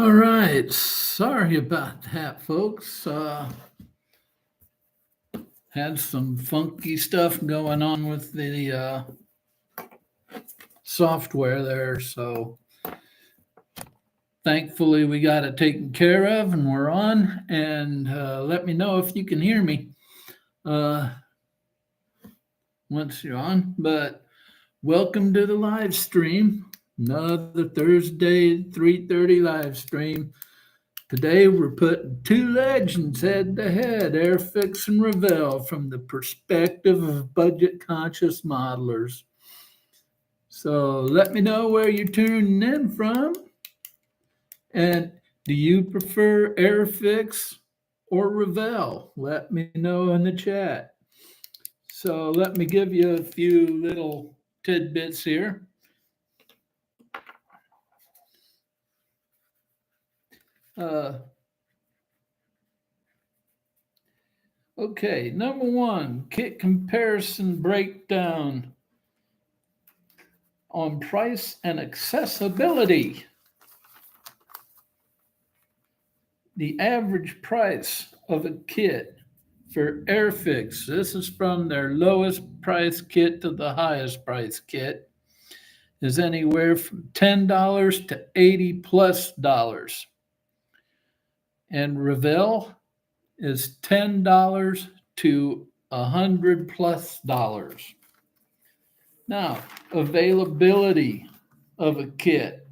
All right. Sorry about that, folks. Had some funky stuff going on with the software there. So thankfully, we got it taken care of and we're on. And let me know if you can hear me uh, once you're on. But welcome to the live stream. Another Thursday, 3:30 live stream. Today we're putting two legends head to head, Airfix and Revell, from the perspective of budget-conscious modelers. So let me know where you're tuning in from, and do you prefer Airfix or Revell? Let me know in the chat. So let me give you a few little tidbits here. Okay, number one, kit comparison breakdown on price and accessibility. The average price of a kit for Airfix, this is from their lowest price kit to the highest price kit, is anywhere from $10 to $80+. And Revell is $10 to $100+. Now, availability of a kit.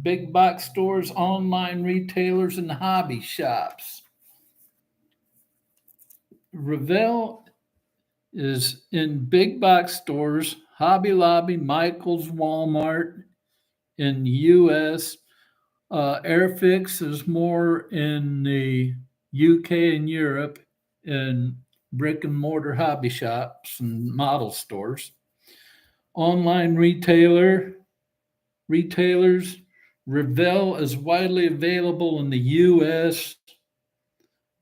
Big box stores, online retailers, and hobby shops. Revell is in big box stores, Hobby Lobby, Michael's, Walmart in the US. Airfix is more in the UK and Europe in brick and mortar hobby shops and model stores. Online retailers, Revell is widely available in the US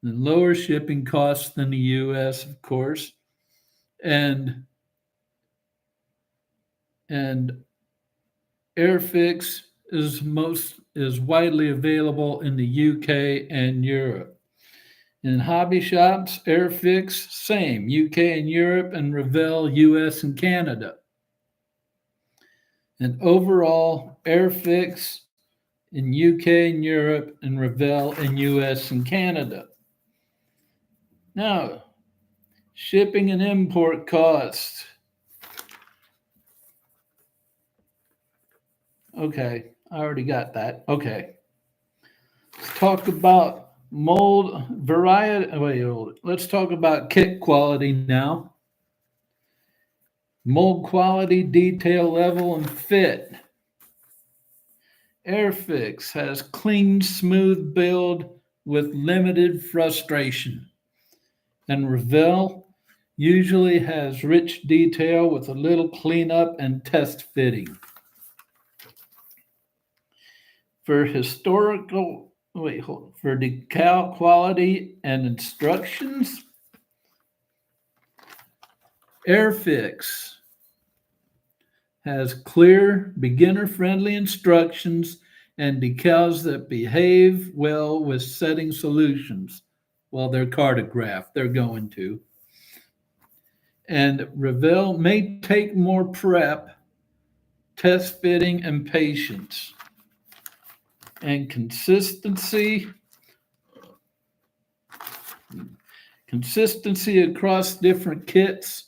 and lower shipping costs than the US, of course. And Airfix is widely available in the UK and Europe. In hobby shops, Airfix, same, UK and Europe, and Revell, US and Canada. And overall, Airfix in UK and Europe, and Revell in US and Canada. Now, shipping and import costs. Okay, I already got that. Okay. Let's talk about mold variety. Let's talk about kit quality now. Mold quality, detail level, and fit. Airfix has clean, smooth build with limited frustration. And Revell usually has rich detail with a little cleanup and test fitting. For decal quality and instructions, Airfix has clear, beginner-friendly instructions and decals that behave well with setting solutions. Well, they're cartographed, they're going to. And Revell may take more prep, test fitting, and patience. And consistency across different kits.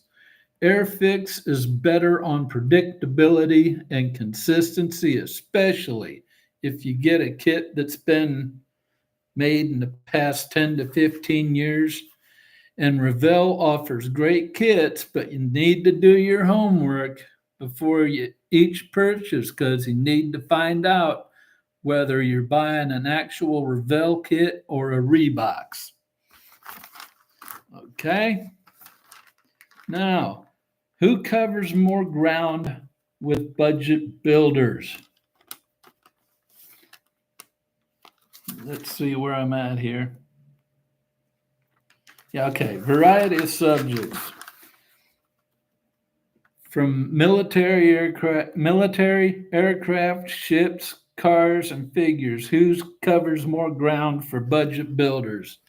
Airfix is better on predictability and consistency, especially if you get a kit that's been made in the past 10 to 15 years. And Revell offers great kits, but you need to do your homework before each purchase, because you need to find out whether you're buying an actual Revell kit or a Rebox. Okay. Now, who covers more ground with budget builders? Let's see where I'm at here. Yeah, okay. Variety of subjects. From military aircraft, ships, cars, and figures. Who covers more ground for budget builders?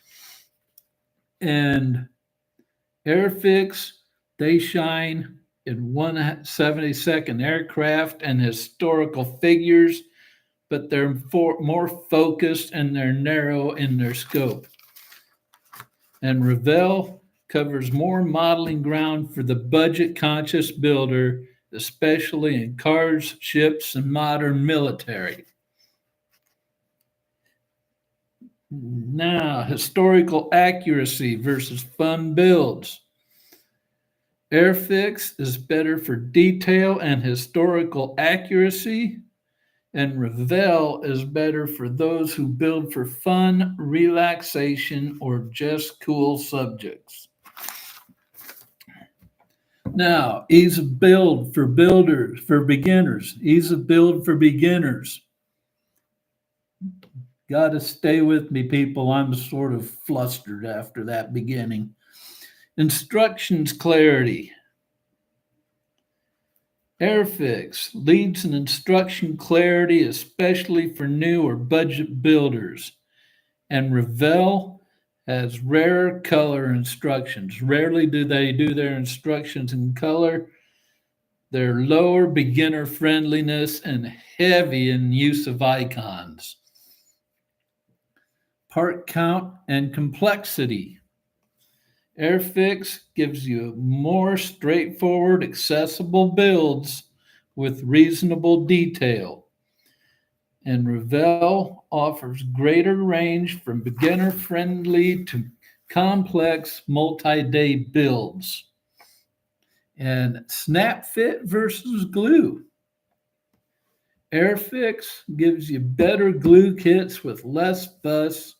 And Airfix, they shine in 172nd aircraft and historical figures, but they're more focused and they're narrow in their scope. And Revell covers more modeling ground for the budget conscious builder, especially in cars, ships, and modern military. Now, historical accuracy versus fun builds. Airfix is better for detail and historical accuracy, and Revell is better for those who build for fun, relaxation, or just cool subjects. Now, ease of build for builders, for beginners. Ease of build for beginners. Got to stay with me, people. I'm sort of flustered after that beginning. Instructions clarity. Airfix leads in instruction clarity, especially for new or budget builders. And Revell has rare color instructions. Rarely do they do their instructions in color. They're lower beginner friendliness and heavy in use of icons. Part count and complexity. Airfix gives you more straightforward, accessible builds with reasonable detail. And Revell offers greater range from beginner-friendly to complex multi-day builds. And snap fit versus glue. Airfix gives you better glue kits with less fuss.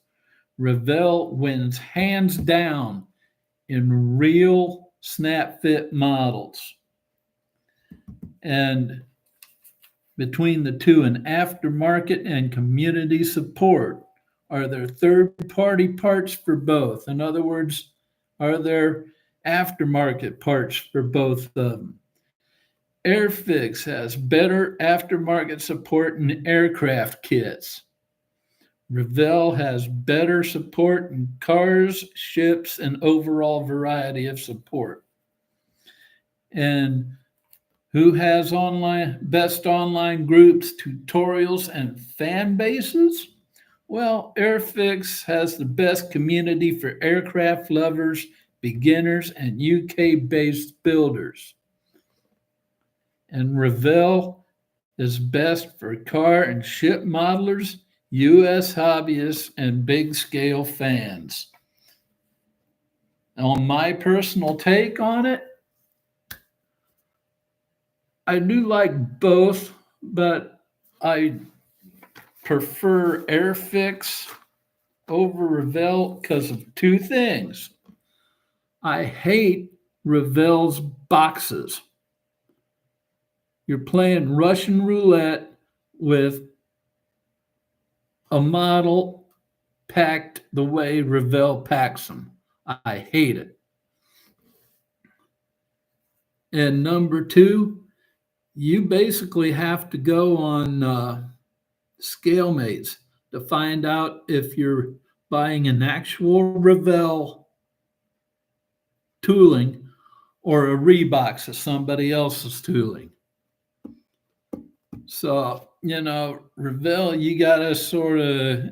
Revell wins hands down in real snap fit models. And between the two, an aftermarket and community support. Are there third-party parts for both? In other words, are there aftermarket parts for both of them? Airfix has better aftermarket support in aircraft kits. Revell has better support in cars, ships, and overall variety of support. And who has best online groups, tutorials, and fan bases? Well, Airfix has the best community for aircraft lovers, beginners, and UK-based builders. And Revell is best for car and ship modelers, U.S. hobbyists, and big-scale fans. On my personal take on it, I do like both, but I prefer Airfix over Revell because of two things. I hate Revell's boxes. You're playing Russian roulette with a model packed the way Revell packs them. I hate it. And number two, you basically have to go on ScaleMates to find out if you're buying an actual Revell tooling or a rebox of somebody else's tooling. So, Revell, you got to sort of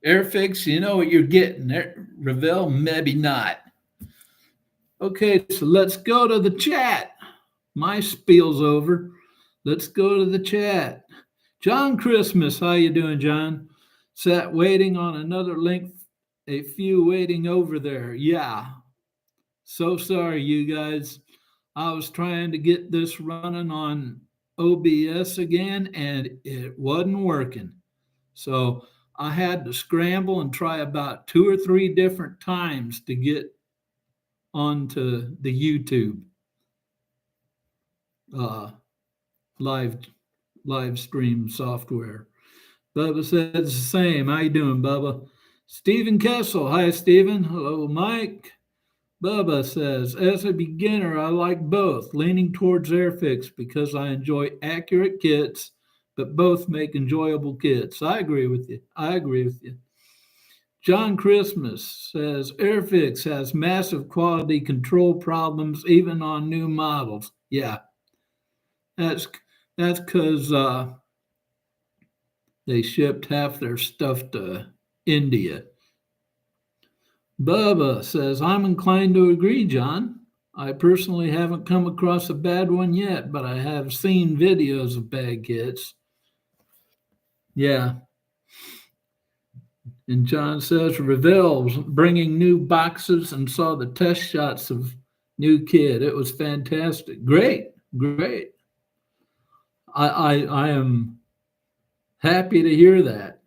Airfix, you know what you're getting. Revell, maybe not. Okay, so let's go to the chat. My spiel's over. Let's go to the chat. John Christmas, how you doing, John? Sat waiting on another link. A few waiting over there. Yeah. So sorry, you guys. I was trying to get this running on OBS again, and it wasn't working. So I had to scramble and try about 2 or 3 different times to get onto the YouTube live stream software. Bubba says the same. How you doing, Bubba? Stephen Kessel. Hi, Stephen. Hello, Mike. Bubba says, as a beginner, I like both, leaning towards Airfix because I enjoy accurate kits, but both make enjoyable kits. I agree with you. I agree with you. John Christmas says Airfix has massive quality control problems even on new models. Yeah, that's that's because they shipped half their stuff to India. Bubba says, I'm inclined to agree, John. I personally haven't come across a bad one yet, but I have seen videos of bad kits. Yeah. And John says, Revell's bringing new boxes and saw the test shots of new kit. It was fantastic. Great, great. I am happy to hear that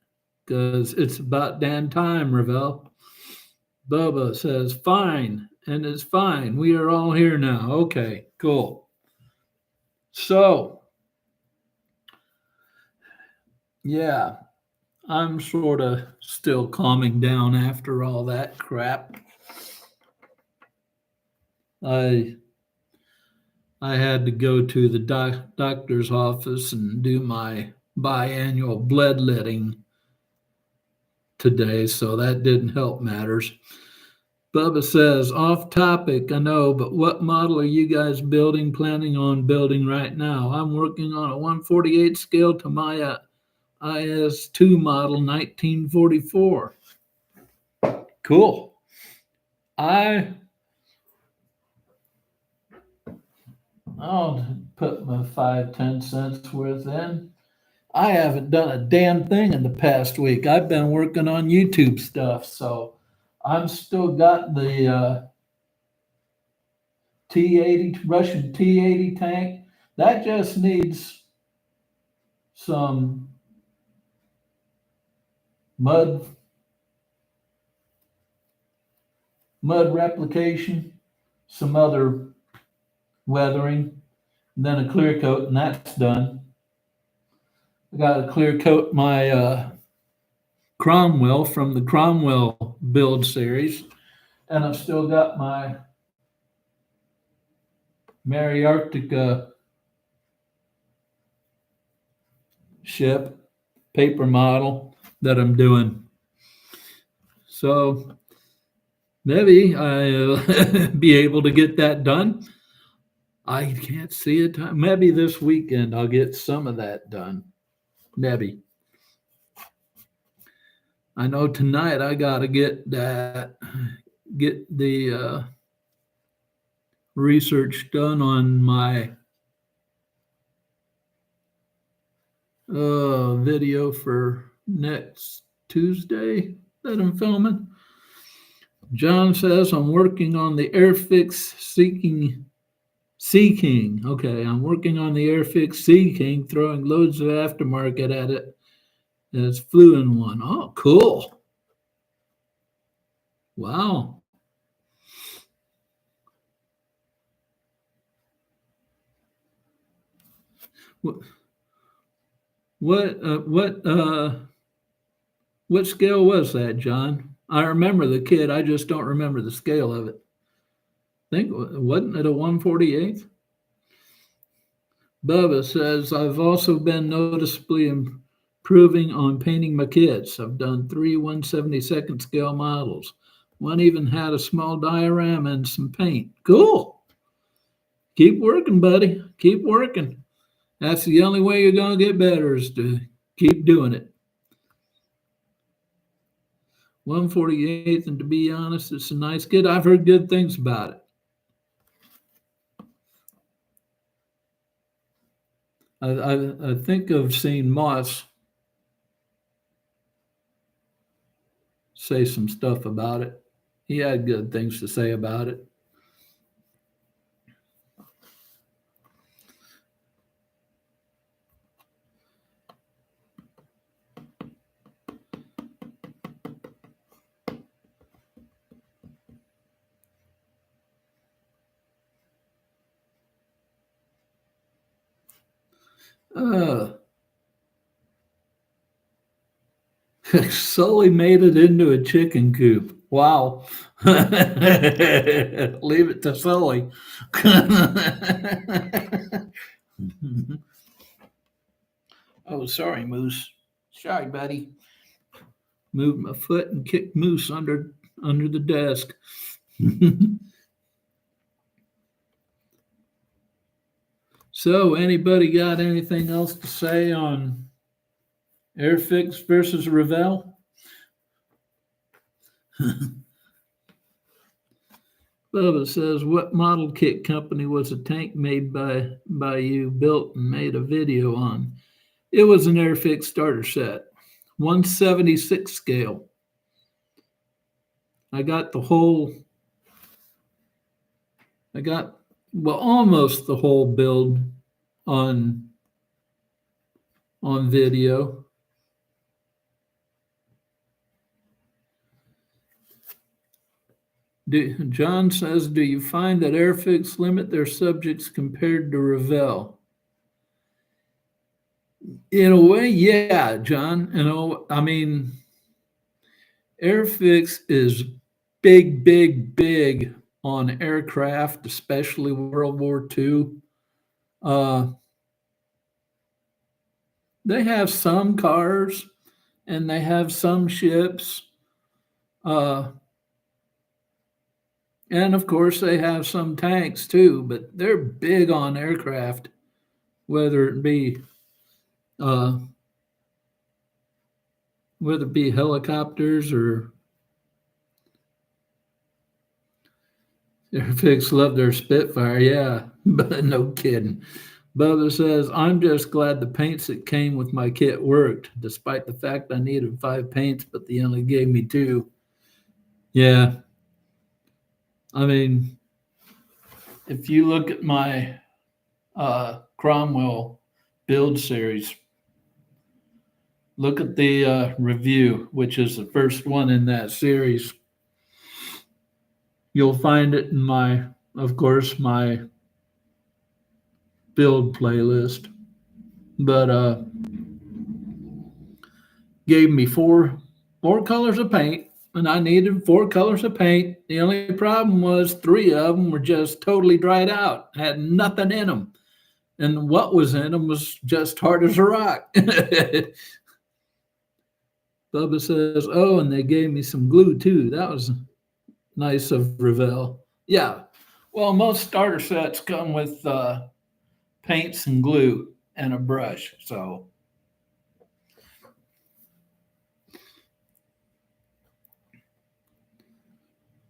because it's about damn time, Revell. Bubba says, fine, and it's fine. We are all here now. Okay, cool. So, yeah, I'm sort of still calming down after all that crap. I I had to go to the doctor's office and do my biannual bloodletting today, so that didn't help matters. Bubba says, off topic, I know, but what model are you guys planning on building right now? I'm working on a 148 scale Tamiya IS2 model 1944. Cool. I'll put my 5-10 cents worth in. I haven't done a damn thing in the past week. I've been working on YouTube stuff, so I'm still got the T80 Russian T80 tank. That just needs some mud replication, some other weathering, and then a clear coat, and that's done. I got to clear coat my Cromwell from the Cromwell build series, and I've still got my Mary Arctica ship paper model that I'm doing. So maybe I'll be able to get that done. I can't see it. Maybe this weekend I'll get some of that done. Maybe. I know tonight I got to get the research done on my video for next Tuesday that I'm filming. John says I'm working on the Airfix Sea King. Okay, I'm working on the Airfix Sea King, throwing loads of aftermarket at it. And it's flew in one. Oh, cool. Wow. What scale was that, John? I remember the kid. I just don't remember the scale of it. I think wasn't it a 148th? Bubba says I've also been noticeably improving on painting my kits. I've done 3 1/72nd scale models. One even had a small diorama and some paint. Cool. Keep working, buddy. Keep working. That's the only way you're going to get better is to keep doing it. 148th, and to be honest, it's a nice kid. I've heard good things about it. I think I've seen Moss say some stuff about it. He had good things to say about it. Sully made it into a chicken coop. Wow. Leave it to Sully. Oh, sorry, Moose. Sorry, buddy. Moved my foot and kicked Moose under the desk. So, anybody got anything else to say on Airfix versus Revell? Bubba says, "What model kit company was a tank made by you, built and made a video on?" It was an Airfix starter set, 176 scale. I got the whole. I got almost the whole build on video. John says, "Do you find that Airfix limit their subjects compared to Revell?" In a way, yeah, John. I mean, Airfix is big, big, big on aircraft, especially World War II. Uh, they have some cars and they have some ships. Uh, and of course, they have some tanks too, but they're big on aircraft, whether it be uh, helicopters or Airfix love their Spitfire. Yeah, but no kidding. Bubba says, "I'm just glad the paints that came with my kit worked, despite the fact I needed 5 paints, but they only gave me 2. Yeah, I mean, if you look at my Cromwell build series, look at the review, which is the first one in that series. You'll find it in of course, my build playlist. But gave me four colors of paint, and I needed 4 colors of paint. The only problem was 3 of them were just totally dried out, had nothing in them, and what was in them was just hard as a rock. Bubba says, "Oh, and they gave me some glue too. That was nice of Revell." Yeah, well, most starter sets come with paints and glue and a brush, so.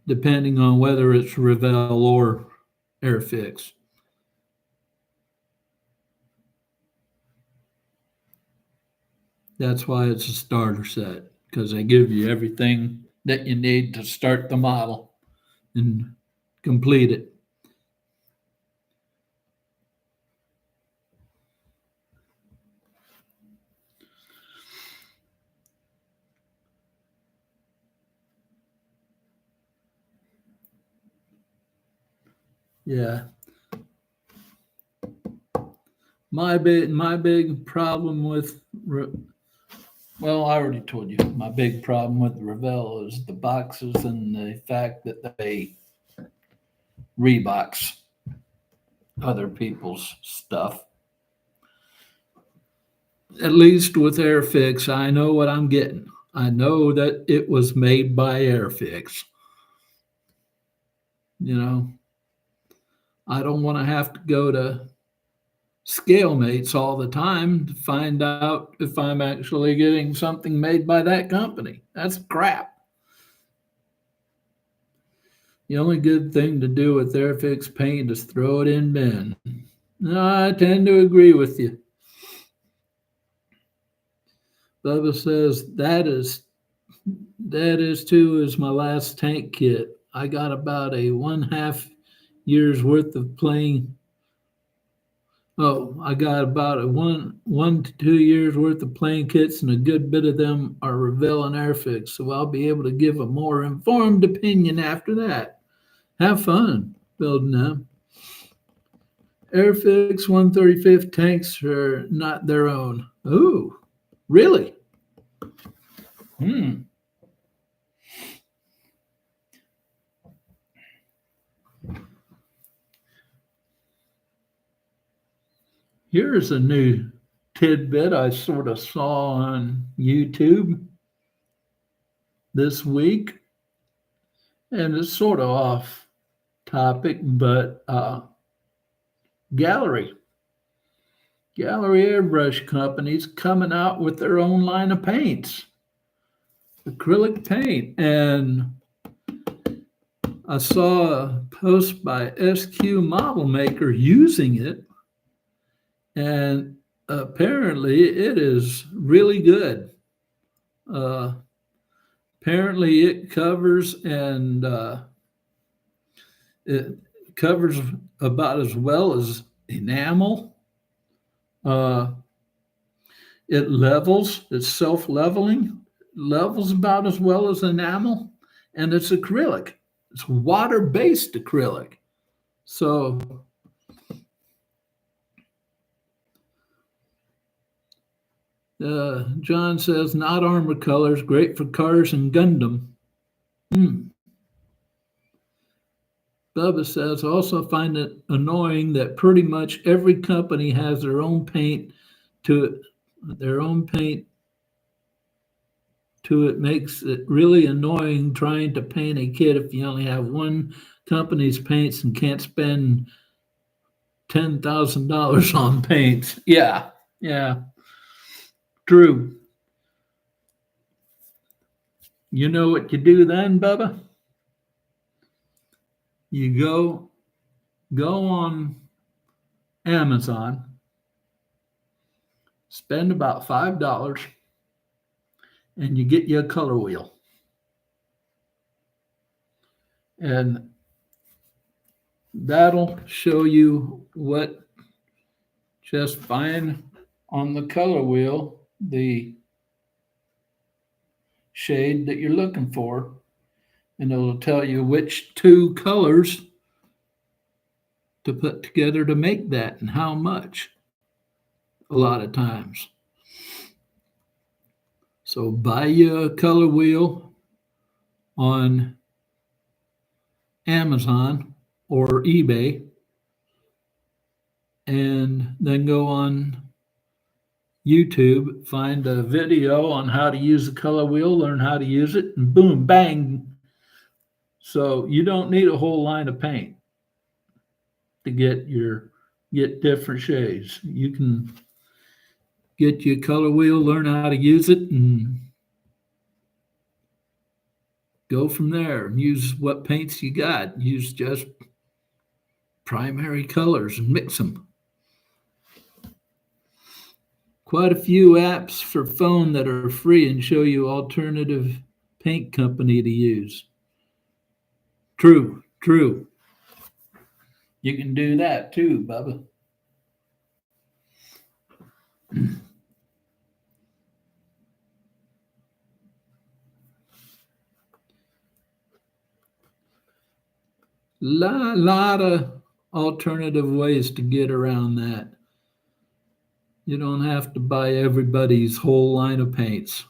Depending on whether it's Revell or Airfix. That's why it's a starter set, because they give you everything that you need to start the model and complete it. Yeah. My big problem with well, I already told you my big problem with Revell is the boxes and the fact that they rebox other people's stuff. At least with Airfix, I know what I'm getting. I know that it was made by Airfix. You know, I don't want to have to go to Scalemates all the time to find out if I'm actually getting something made by that company. That's crap. The only good thing to do with Airfix paint is throw it in bin. No, I tend to agree with you. Bubba says that is too is my last tank kit. I got about a 1/2 years worth of playing. Oh, I got about a 1 to 2 years worth of playing kits, and a good bit of them are Revell and Airfix. So I'll be able to give a more informed opinion after that. Have fun building them. Airfix 135th tanks are not their own. Ooh, really? Here's a new tidbit I sort of saw on YouTube this week, and it's sort of off topic, but gallery gallery airbrush companies coming out with their own line of paints, acrylic paint. And I saw a post by SQ Model Maker using it, and apparently it is really good. Uh, Apparently it covers it covers about as well as enamel. Uh, it's self-leveling, levels about as well as enamel, and it's acrylic. It's water-based acrylic. So John says, not armor colors, great for cars and Gundam. Bubba says, also find it annoying that pretty much every company has their own paint to it. Their own paint to it makes it really annoying trying to paint a kit if you only have one company's paints and can't spend $10,000 on paints. Yeah, true. You know what you do then, Bubba? You go on Amazon, spend about $5, and you get you a color wheel. And that'll show you what, just find on the color wheel the shade that you're looking for, and it'll tell you which two colors to put together to make that and how much a lot of times. So buy you a color wheel on Amazon or eBay, and then go on YouTube, find a video on how to use the color wheel, learn how to use it, and boom, bang. So you don't need a whole line of paint to get different shades. You can get your color wheel, learn how to use it, and go from there and use what paints you got. Use just primary colors and mix them. Quite a few apps for phone that are free and show you alternative paint company to use. True. You can do that too, Bubba. Lot of alternative ways to get around that. You don't have to buy everybody's whole line of paints.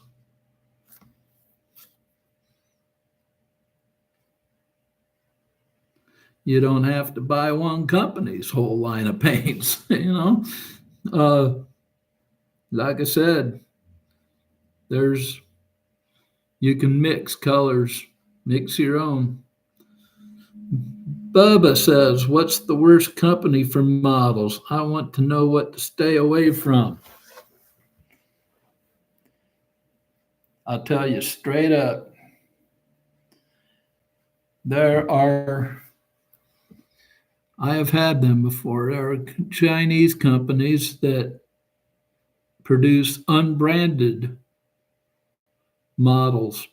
You don't have to buy one company's whole line of paints, Like I said, you can mix colors, mix your own. Bubba says, what's the worst company for models? I want to know what to stay away from. I'll tell you straight up. I have had them before. There are Chinese companies that produce unbranded models.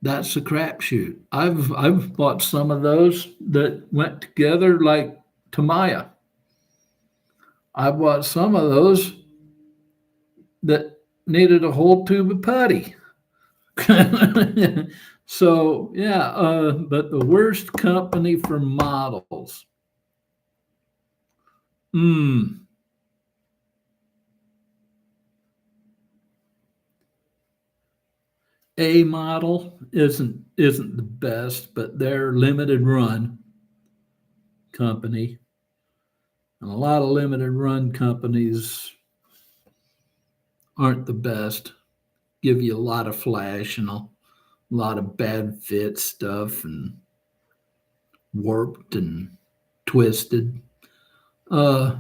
That's a crapshoot. I've bought some of those that went together like Tamaya. I bought some of those that needed a whole tube of putty. So yeah, but the worst company for models. A model isn't the best, but they're limited run company. And a lot of limited run companies aren't the best. Give you a lot of flash and a lot of bad fit stuff and warped and twisted. Uh,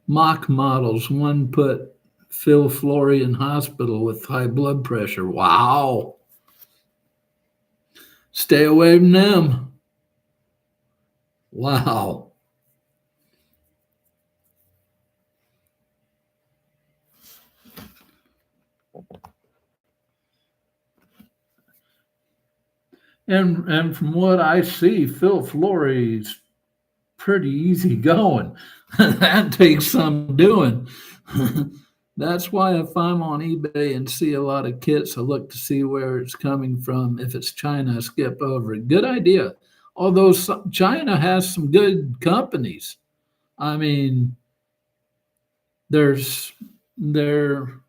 Mock models. One put Phil Flory in hospital with high blood pressure. Wow. Stay away from them. Wow. And from what I see, Phil Flory's pretty easy going. That takes some doing. That's why if I'm on eBay and see a lot of kits, I look to see where it's coming from. If it's China, I skip over it. Good idea. Although China has some good companies. I mean, there's their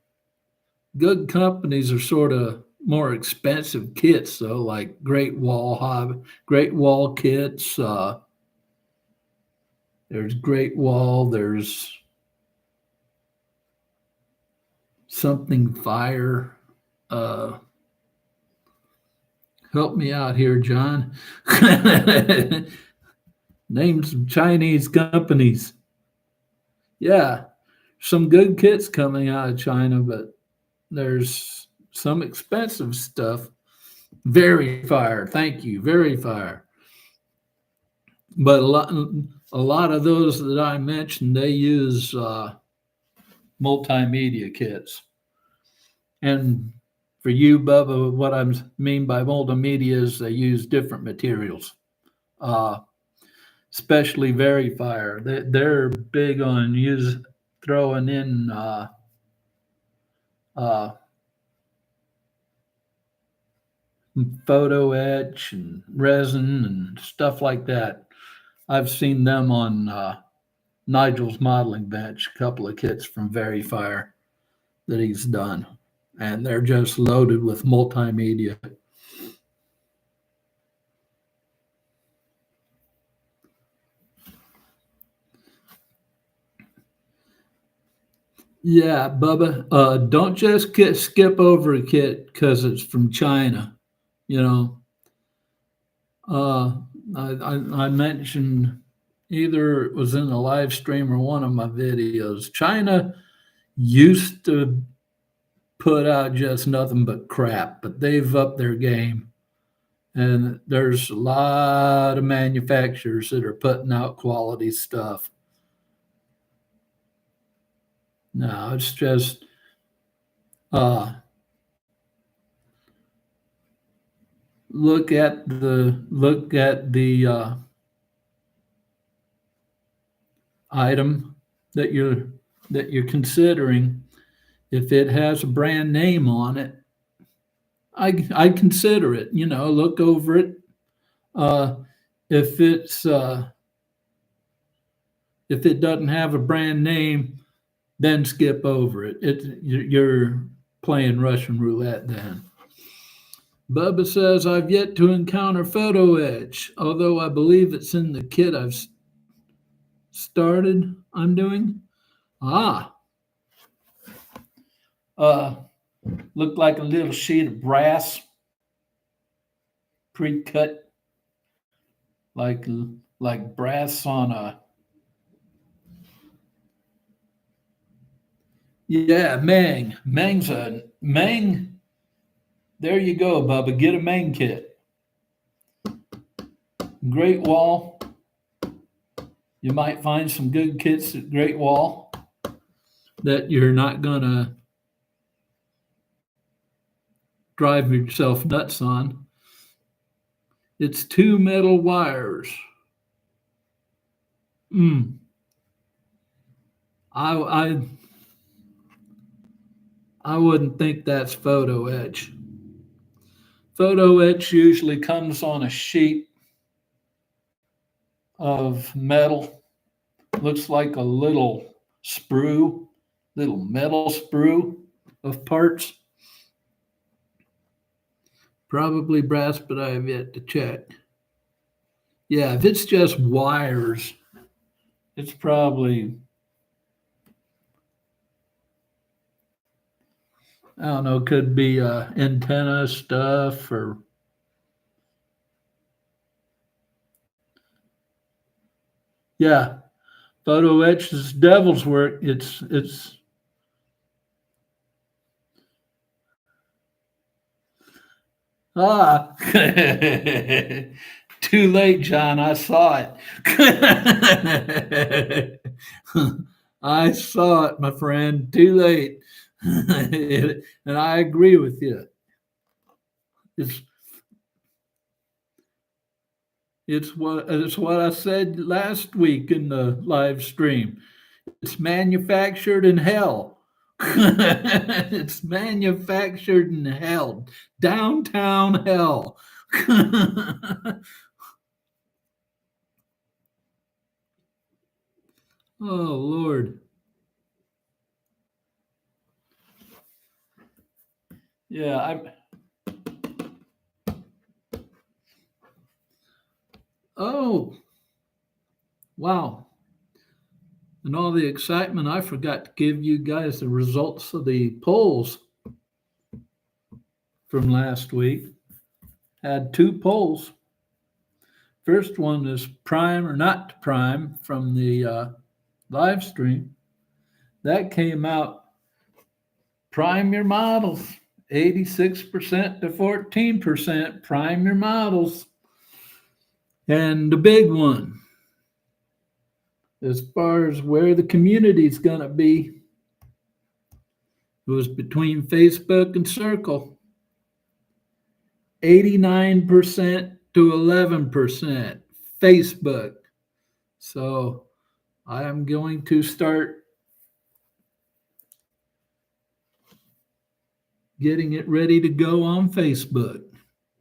good companies are sort of more expensive kits, though, like Great Wall kits. There's Great Wall. There's something fire. Uh, Help me out here, John. Name some Chinese companies. Yeah, some good kits coming out of China, but there's some expensive stuff. Very fire. Thank you. Very fire. But a lot of those that I mentioned, they use multimedia kits. And for you, Bubba, what I mean by multimedia is they use different materials, uh, especially Verifier. They're big on throwing in uh, photo etch and resin and stuff like that. I've seen them on Nigel's modeling bench, a couple of kits from Verifier that he's done, and they're just loaded with multimedia. Yeah, Bubba, don't just skip over a kit because it's from China. You know, uh, I mentioned either it was in the live stream or one of my videos. China used to put out just nothing but crap, but they've upped their game. And there's a lot of manufacturers that are putting out quality stuff. No, it's just uh, look at the item that you're considering. If it has a brand name on it, I consider it. Look over it. Uh, if it doesn't have a brand name, then skip over it. You're playing Russian roulette then. Bubba says, I've yet to encounter photo etch, although I believe it's in the kit I'm doing. Ah, uh, looked like a little sheet of brass, pre-cut, like like brass on a. Yeah, Mang. There you go, Bubba. Get a Mang kit. Great Wall. You might find some good kits at Great Wall that you're not gonna drive yourself nuts on. It's two metal wires. Mm. I I I wouldn't think that's photo etch. Photo etch usually comes on a sheet of metal. Looks like a little metal sprue of parts. Probably brass, but I have yet to check. Yeah, if it's just wires, It's probably, I don't know, could be antenna stuff or yeah. Photo etch is devil's work. It's ah too late, John. I saw it. I saw it, my friend. Too late. And I agree with you. It's it's what I said last week in the live stream. It's manufactured in hell. It's manufactured in hell. Downtown hell. Oh Lord. Yeah, I oh wow. And all the excitement, I forgot to give you guys the results of the polls from last week. Had two polls. First one is prime or not to prime from the live stream. That came out prime your models, 86% to 14%. Prime your models. And the big one, as far as where the community is going to be, it was between Facebook and Circle. 89% to 11% Facebook. So I am going to start getting it ready to go on Facebook.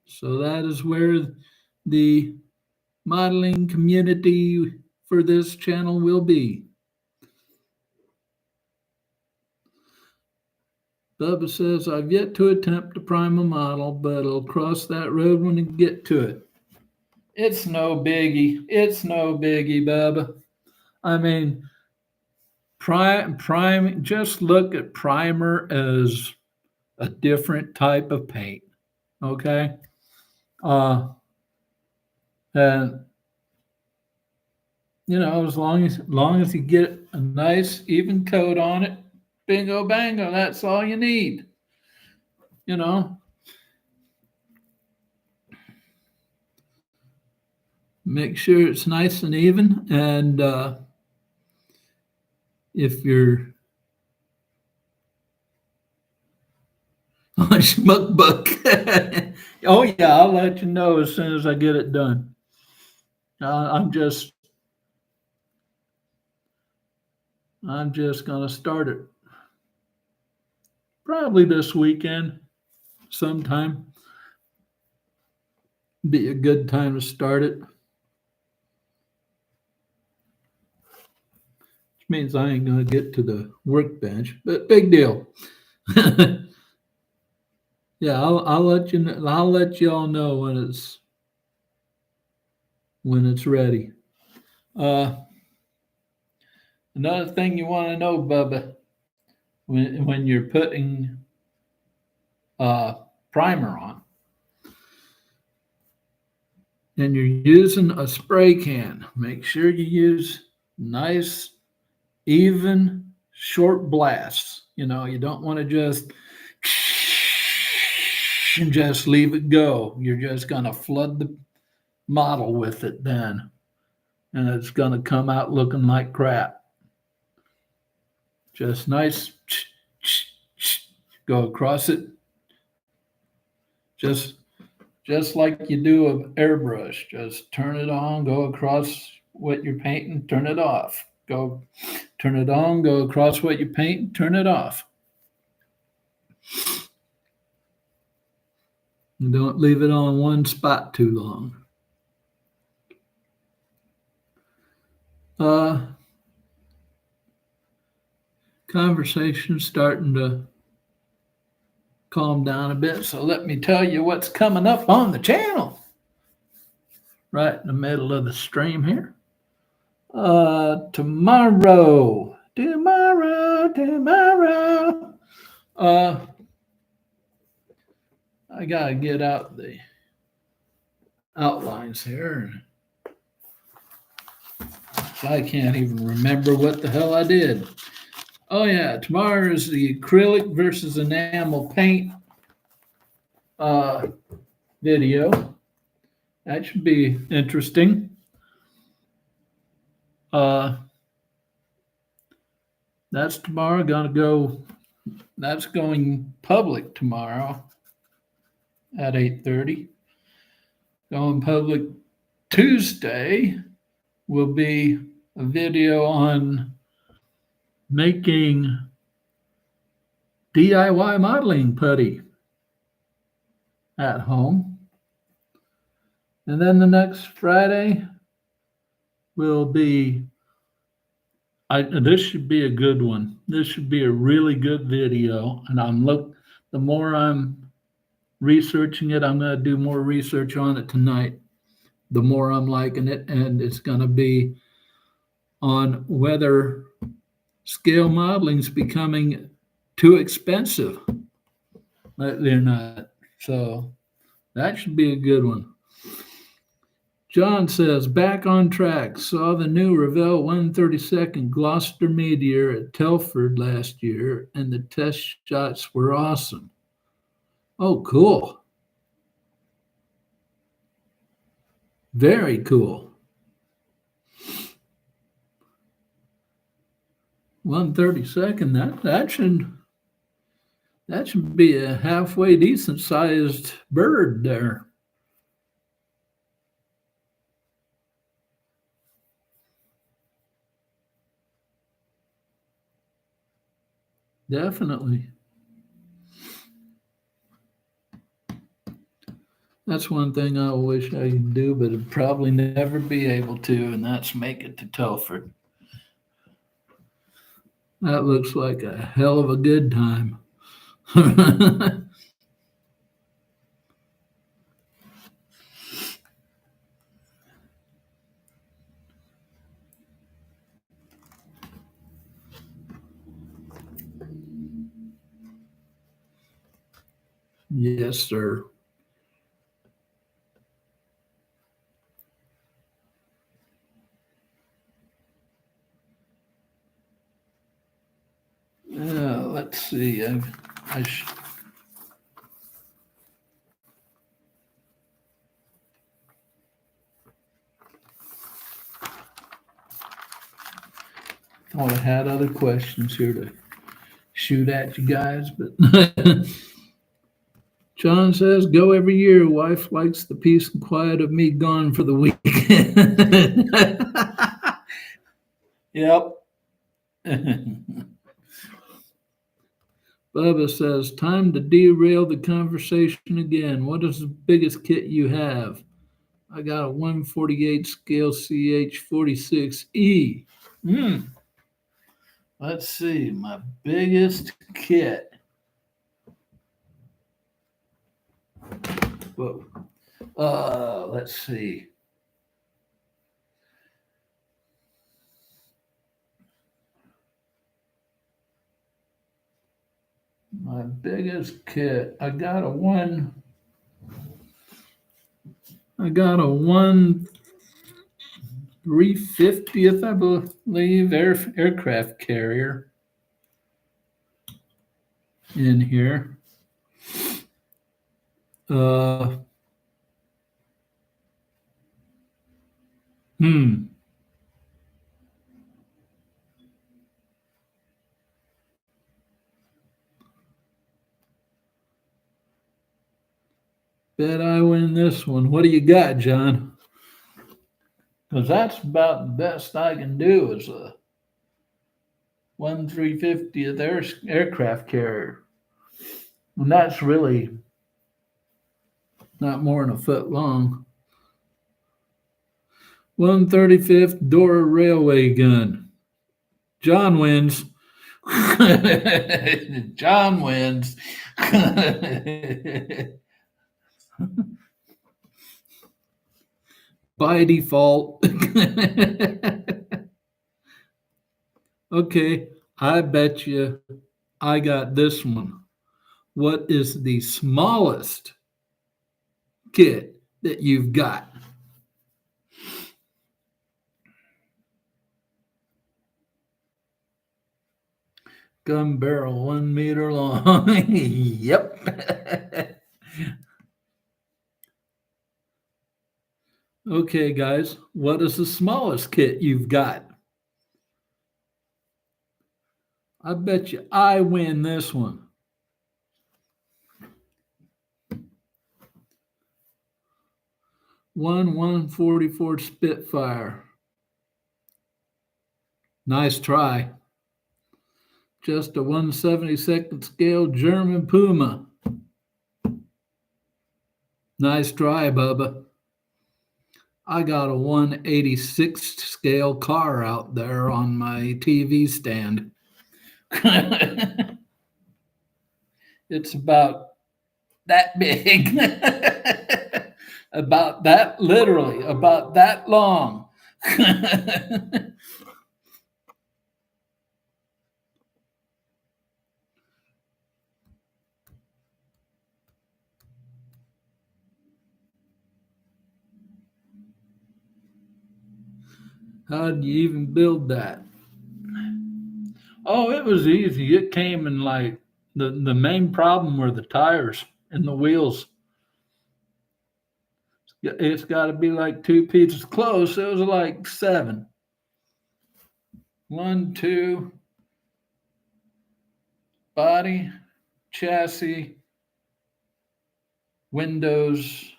So that is where the modeling community for this channel will be. Bubba says, I've yet to attempt to prime a model, but I'll cross that road when I get to it. It's no biggie. It's no biggie, Bubba. I mean, prime, just look at primer as a different type of paint. Okay. And as long as you get a nice even coat on it, bingo bango, that's all you need. Make sure it's nice and even, and if you're on Schmuckbook, oh yeah, I'll let you know as soon as I get it done. I'm just gonna start it probably this weekend sometime. Be a good time to start it. Which means I ain't gonna get to the workbench, but big deal. Yeah, I'll let you know, I'll let you all know when it's ready. Another thing you want to know, Bubba, when you're putting primer on and you're using a spray can, make sure you use nice, even, short blasts. You don't want to just and just leave it go. You're just going to flood the model with it then, and it's going to come out looking like crap. Just nice, go across it, just like you do an airbrush. Just turn it on, go across what you're painting, turn it off. Go turn it on, go across what you're painting, turn it off. And don't leave it on one spot too long. Conversation starting to calm down a bit, so let me tell you what's coming up on the channel right in the middle of the stream here. Tomorrow. Uh, I gotta get out the outlines here. I can't even remember what the hell I did. Oh yeah, tomorrow is the acrylic versus enamel paint uh, video. That should be interesting. Uh, that's tomorrow. Gonna go. That's going public tomorrow at 8:30. Going public Tuesday will be a video on making DIY modeling putty at home. And then the next Friday will be, this should be a good one. This should be a really good video. And the more I'm researching it, I'm going to do more research on it tonight. The more I'm liking it, and it's going to be on whether scale modeling is becoming too expensive lately or not. So that should be a good one. John says, back on track. Saw the new Revell 132nd Gloucester Meteor at Telford last year, and the test shots were awesome. Oh, cool. Very cool. 132nd, that should be a halfway decent sized bird there. Definitely. That's one thing I wish I could do, but I'd probably never be able to, and that's make it to Telford. That looks like a hell of a good time. Yes, sir. Let's see. thought I had other questions here to shoot at you guys, but John says, go every year. Wife likes the peace and quiet of me gone for the weekend. Yep. Bubba says, time to derail the conversation again. What is the biggest kit you have? I got a 148 scale CH46E. Let's see, my biggest kit. Whoa. Let's see. My biggest kit. I got a 350th, I believe, aircraft carrier in here. Bet I win this one. What do you got, John? Because that's about the best I can do is a 350th aircraft carrier. And that's really not more than a foot long. 135th Dora railway gun. John wins. John wins. By default. Okay, I bet you I got this one. What is the smallest kit that you've got? Gun barrel 1 meter long. Yep. Okay, guys, what is the smallest kit you've got? I bet you I win this one. One 144 Spitfire. Nice try. Just a 1/72nd scale German Puma. Nice try, Bubba. I got a 1/86th scale car out there on my TV stand. It's about that big. About that, literally, about that long. How did you even build that? Oh, it was easy. It came in like the main problem were the tires and the wheels. It's got to be like two pieces close. It was like seven. One, two, body, chassis, windows,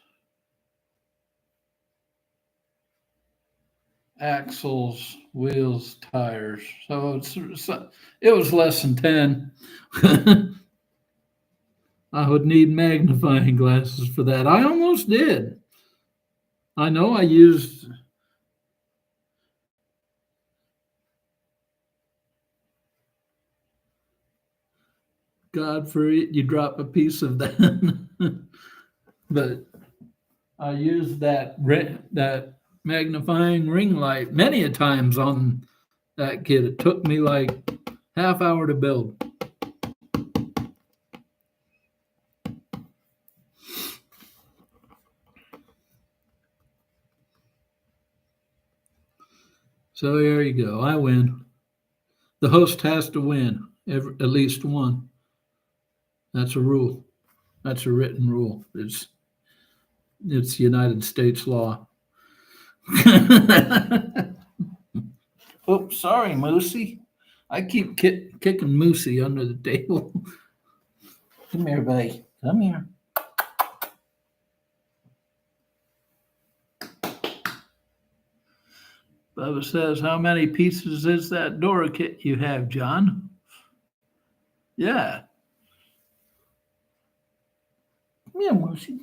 axles, wheels, tires. It was less than 10. I would need magnifying glasses for that. I almost did. I know I used, God for it, you drop a piece of that. But I used that magnifying ring light many a times on that kid. It took me like half hour to build. So there you go. I win. The host has to win at least one. That's a rule. That's a written rule. It's United States law. Oops, sorry, Moosey. I keep kicking Moosey under the table. Come here, buddy. Come here. Bubba says, how many pieces is that door kit you have, John? Yeah. Come here, Moosey.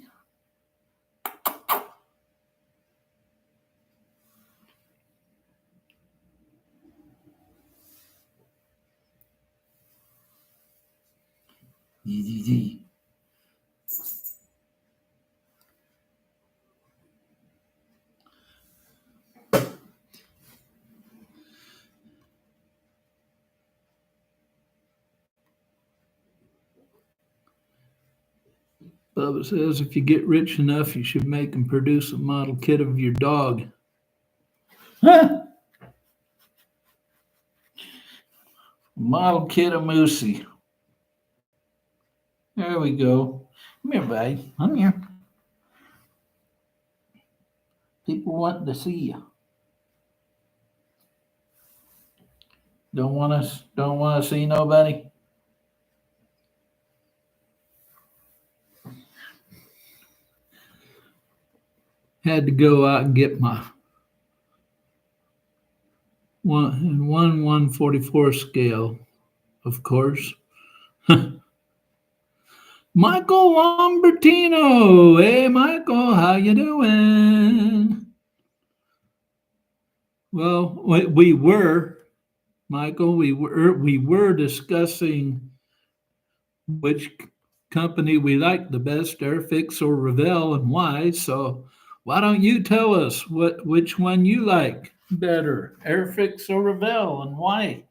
Easy. Bubba says, if you get rich enough, you should make and produce a model kit of your dog. Huh? Model kit of Moosey. There we go. Come here, buddy. Come here. People want to see you. Don't want to see nobody. Had to go out and get my one 1/144 scale, of course. Michael Lambertino. Hey, Michael, how you doing? Well, we were, Michael, we were discussing which company we like the best, Airfix or Revell, and why. So why don't you tell us which one you like better, Airfix or Revell, and why?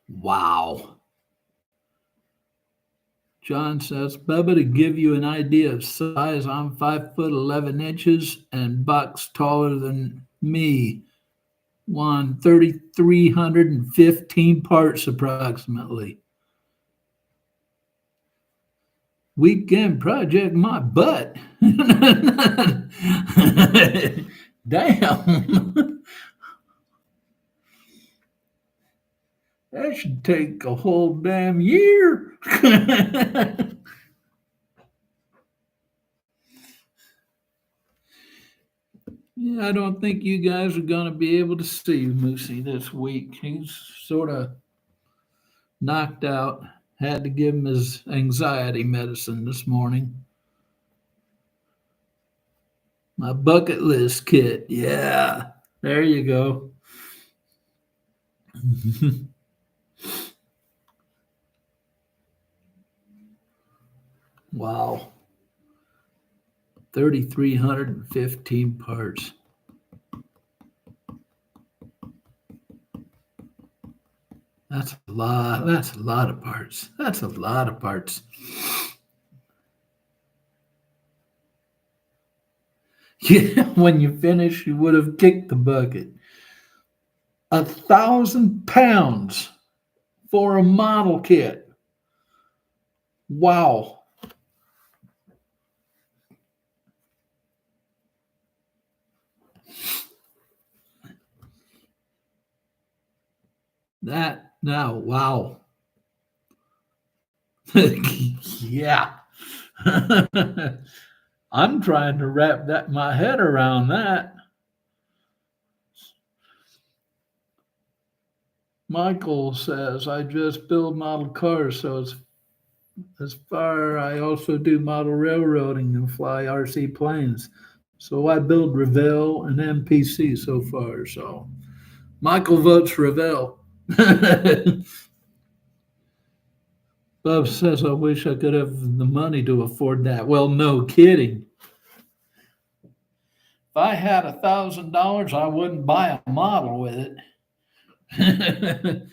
Wow. John says, Bubba, to give you an idea of size, I'm 5 foot 11 inches and Buck's taller than me. 3,315 parts approximately. Weekend project my butt. Damn. That should take a whole damn year. Yeah, I don't think you guys are going to be able to see Moosey this week. He's sort of knocked out. Had to give him his anxiety medicine this morning. My bucket list kit. Yeah, there you go. Wow. 3,315 parts. That's a lot. That's a lot of parts. That's a lot of parts. Yeah, when you finish, you would have kicked the bucket. 1,000 pounds for a model kit. Wow. That now, wow. Yeah. I'm trying to wrap that my head around that. Michael says, I just build model cars, so it's as far I also do model railroading and fly RC planes. So I build Revell and MPC so far. So Michael votes Revell. Bob says, I wish I could have the money to afford that. Well, no kidding. If I had $1,000, I wouldn't buy a model with it.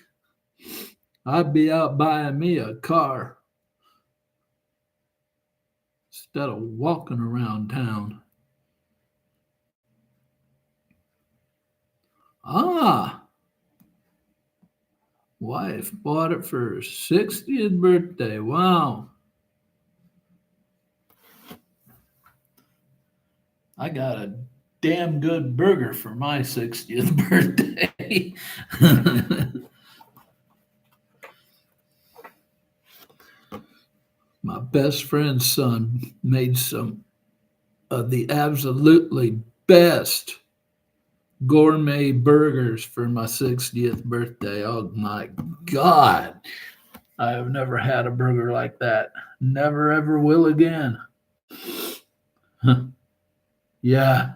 I'd be out buying me a car instead of walking around town. Ah, wife bought it for her 60th birthday. Wow. I got a damn good burger for my 60th birthday. My best friend's son made some of the absolutely best gourmet burgers for my 60th birthday. Oh my God. I have never had a burger like that. Never ever will again. Yeah.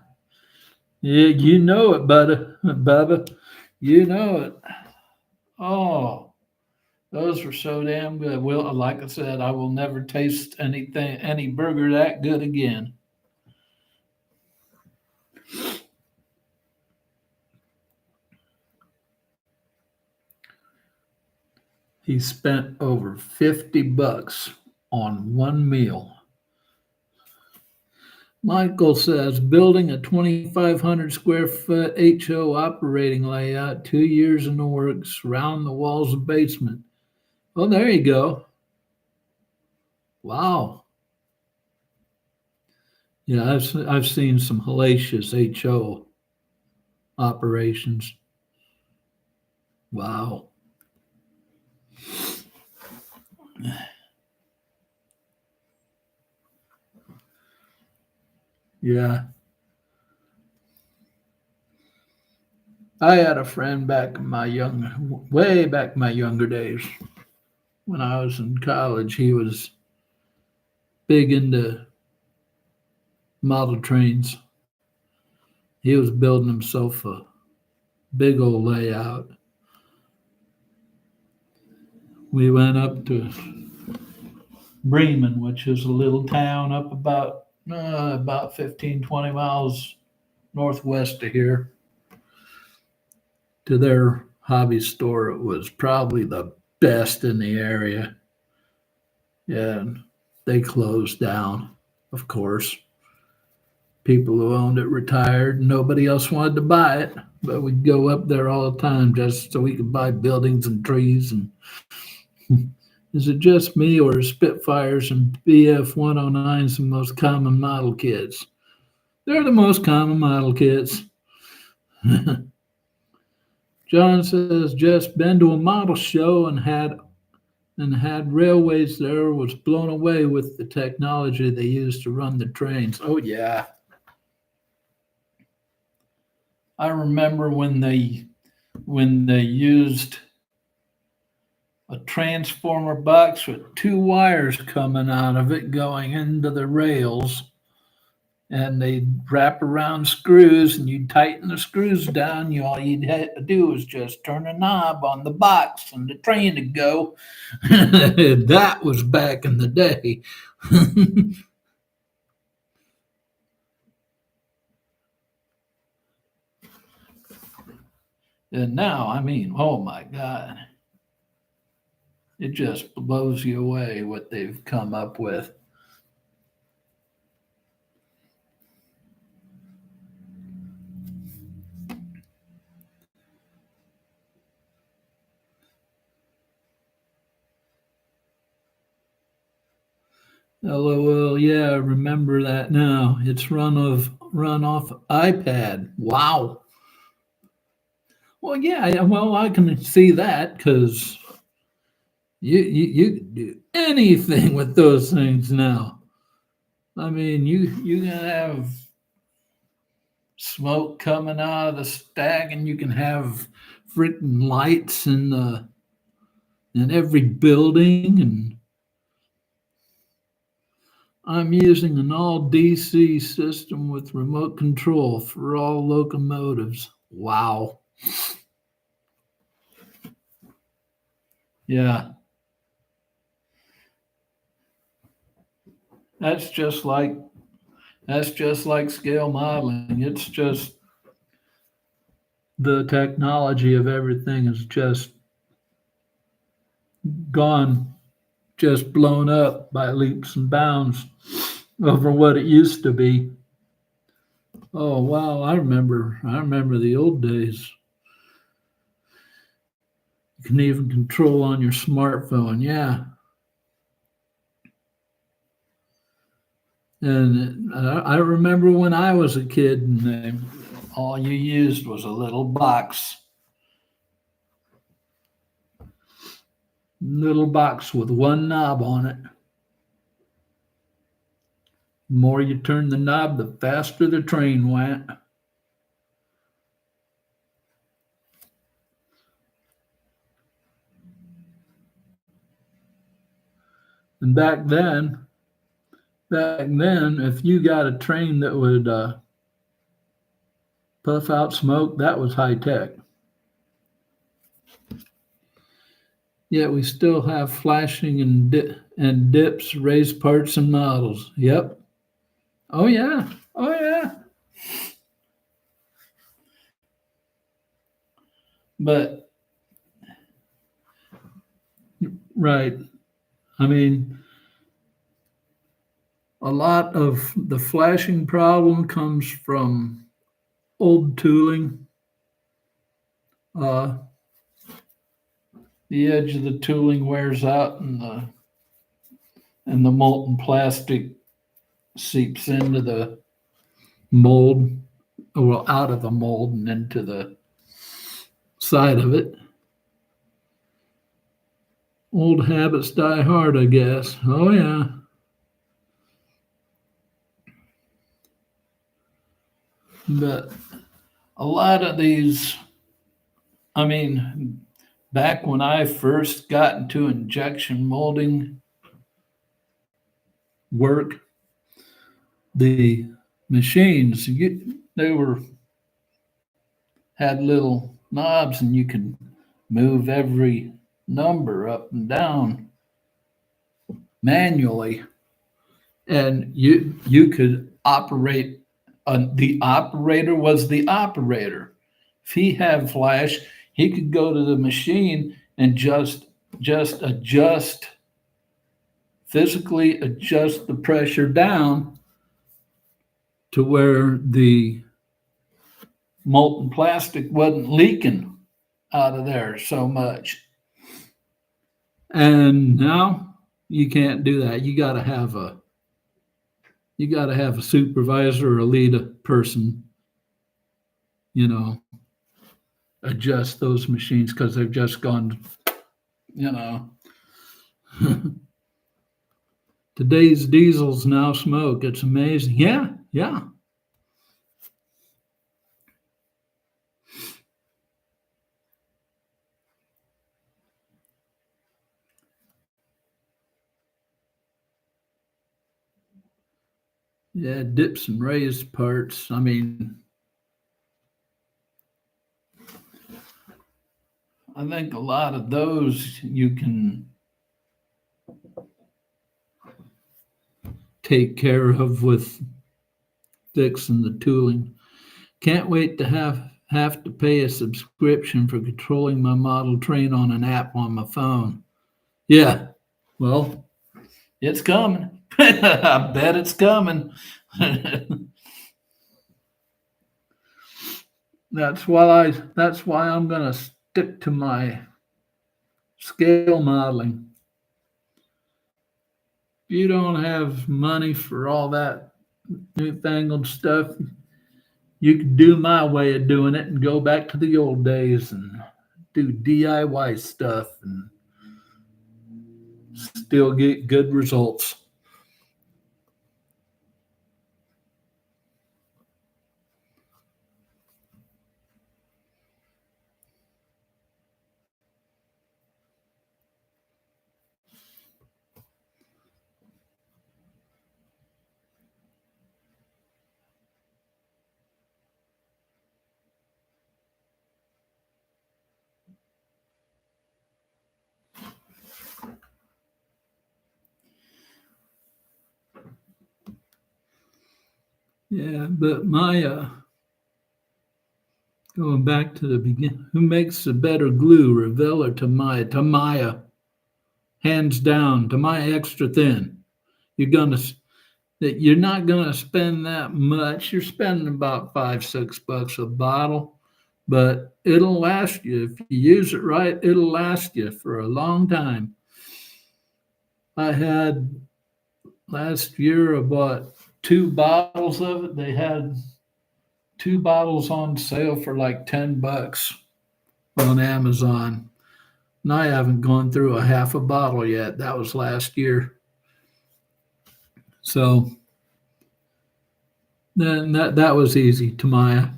Yeah, you know it, Bubba. You know it. Oh, those were so damn good. Well, like I said, I will never taste any burger that good again. He spent over $50 on one meal. Michael says building a 2,500 square foot HO operating layout, 2 years in the works, round the walls of basement. Oh, there you go. Wow. Yeah, I've seen some hellacious HO operations. Wow. Yeah. I had a friend way back in my younger days when I was in college. He was big into model trains. He was building himself a big old layout. We went up to Bremen, which is a little town up about 15, 20 miles northwest of here, to their hobby store. It was probably the best in the area. And they closed down, of course. People who owned it retired. Nobody else wanted to buy it, but we'd go up there all the time just so we could buy buildings and trees. And is it just me, or are Spitfires and BF 109s the most common model kits? They're the most common model kits. John says just been to a model show and had railways there, was blown away with the technology they used to run the trains. Oh yeah. I remember when they used a transformer box with two wires coming out of it going into the rails, and they'd wrap around screws, and you'd tighten the screws down. All you'd have to do was just turn a knob on the box and the train would go. That was back in the day. And now, I mean, oh my God, it just blows you away what they've come up with. LOL, yeah, I remember that now. It's run off iPad. Wow. Well, yeah, well, I can see that because you can do anything with those things now. I mean, you can have smoke coming out of the stack, and you can have freaking lights in every building. And I'm using an all DC system with remote control for all locomotives. Wow. Yeah, that's just like scale modeling. It's just the technology of everything is just gone, just blown up by leaps and bounds over what it used to be. Oh wow, I remember the old days. You can even control on your smartphone. Yeah. And I remember when I was a kid, and all you used was a little box with one knob on it. The more you turned the knob, the faster the train went. And back then, if you got a train that would puff out smoke, that was high tech. Yet we still have flashing and dips, raised parts and models. Yep. Oh yeah. Oh yeah. But right. I mean, a lot of the flashing problem comes from old tooling. Uh, the edge of the tooling wears out, and the molten plastic seeps into the mold, well, out of the mold and into the side of it. Old habits die hard, I guess. Oh yeah. But a lot of these, I mean, back when I first got into injection molding work, the machines, they were had little knobs, and you could move every number up and down manually, and you could operate. The operator was the operator. If he had flash, He could go to the machine and just adjust, physically adjust the pressure down to where the molten plastic wasn't leaking out of there so much. And now you can't do that. You got to have a supervisor or a lead person, you know, adjust those machines because they've just gone, you know. Today's diesels now smoke. It's amazing. Yeah, yeah. Yeah, dips and raised parts. I mean, I think a lot of those you can take care of with fixing the tooling. Can't wait to have to pay a subscription for controlling my model train on an app on my phone. Yeah, well, it's coming. I bet it's coming. That's why I'm gonna stick to my scale modeling. If you don't have money for all that newfangled stuff, you can do my way of doing it and go back to the old days and do DIY stuff and still get good results. Yeah, but my going back to the beginning, who makes the better glue, Revell or Tamiya? Tamiya, hands down. Tamiya extra thin. You're gonna that you're not gonna spend that much. You're spending about $5-6 a bottle, but it'll last you if you use it right. It'll last you for a long time. I had last year I bought 2 bottles of it. They had 2 bottles on sale for like $10 on Amazon. And I haven't gone through a half a bottle yet. That was last year. So then that was easy. Tamiya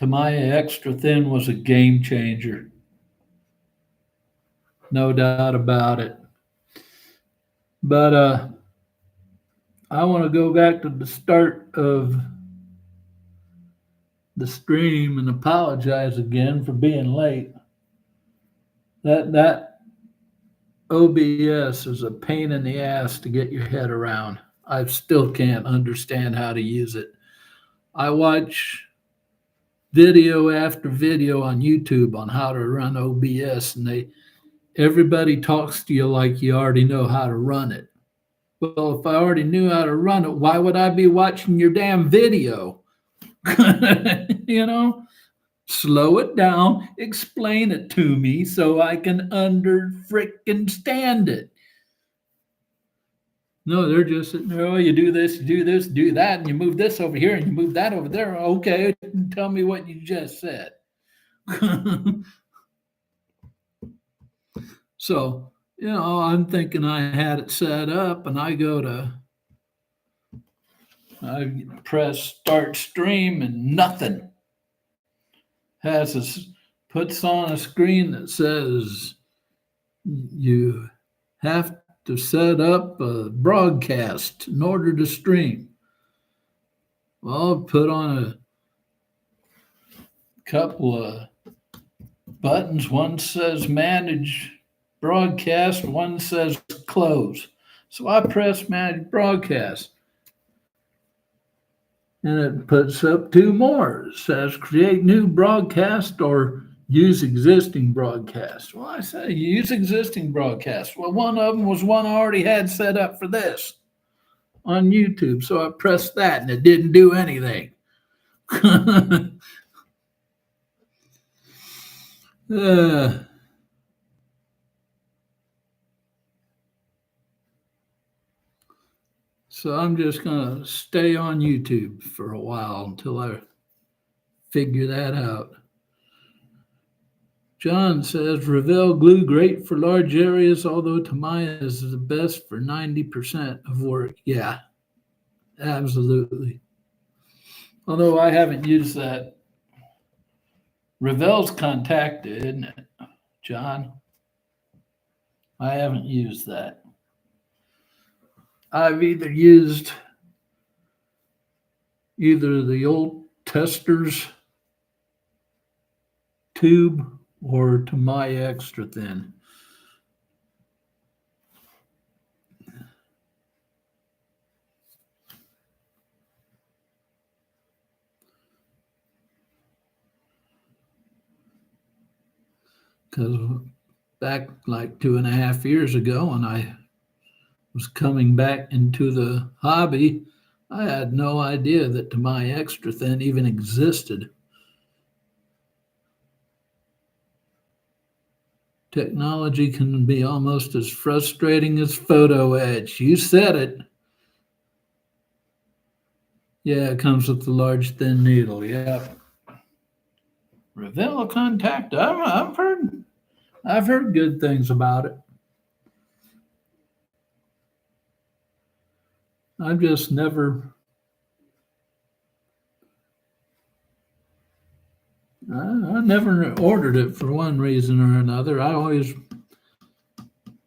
extra thin was a game changer. No doubt about it. But I want to go back to the start of the stream and apologize again for being late. That OBS is a pain in the ass to get your head around. I still can't understand how to use it. I watch video after video on YouTube on how to run OBS, and everybody talks to you like you already know how to run it. Well, if I already knew how to run it, why would I be watching your damn video? you know, slow it down, explain it to me so I can under frickin' stand it. No, they're just sitting there, oh, you do this, do that, and you move this over here and you move that over there. Okay, tell me what you just said. So, I'm thinking I had it set up and I press start stream and nothing. Puts on a screen that says you have to set up a broadcast in order to stream. Well, put on a couple of buttons. One says manage broadcast, one says close. So I press manage broadcast. And it puts up two more. It says create new broadcast or use existing broadcast. Well, I say use existing broadcast. Well, one of them was one I already had set up for this on YouTube. So I pressed that and it didn't do anything. uh, so I'm just going to stay on YouTube for a while until I figure that out. John says Revell glue great for large areas, although Tamiya is the best for 90% of work. Yeah, absolutely. Although I haven't used that. Revell's contacted, isn't it, John? I haven't used that. I've used either the old Testers tube or Tamiya extra thin. Because back like 2.5 years ago when I was coming back into the hobby, I had no idea that Tamiya extra thin even existed. Technology can be almost as frustrating as photo etch. You said it. Yeah, it comes with the large thin needle. Yeah. Revell contact. I've heard good things about it. I've just never. I never ordered it for one reason or another. I always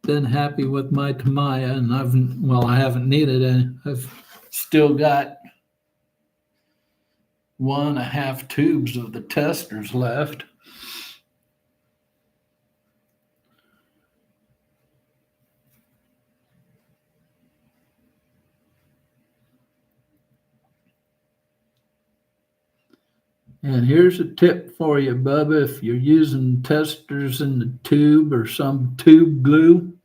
been happy with my Tamiya, and I haven't needed any. I've still got 1.5 tubes of the testers left. And here's a tip for you, Bubba. If you're using testers in the tube or some tube glue,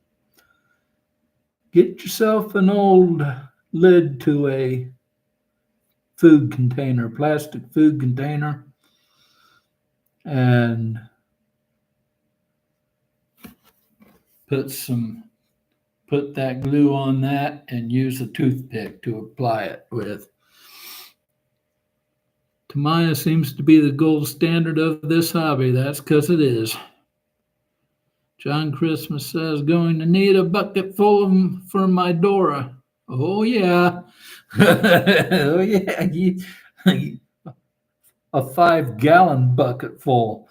get yourself an old lid to a food container, plastic food container, and put that glue on that and use a toothpick to apply it with. Tamiya seems to be the gold standard of this hobby. That's because it is. John Christmas says, going to need a bucket full of them for my Dora. Oh, yeah. Oh, yeah. A 5-gallon bucket full.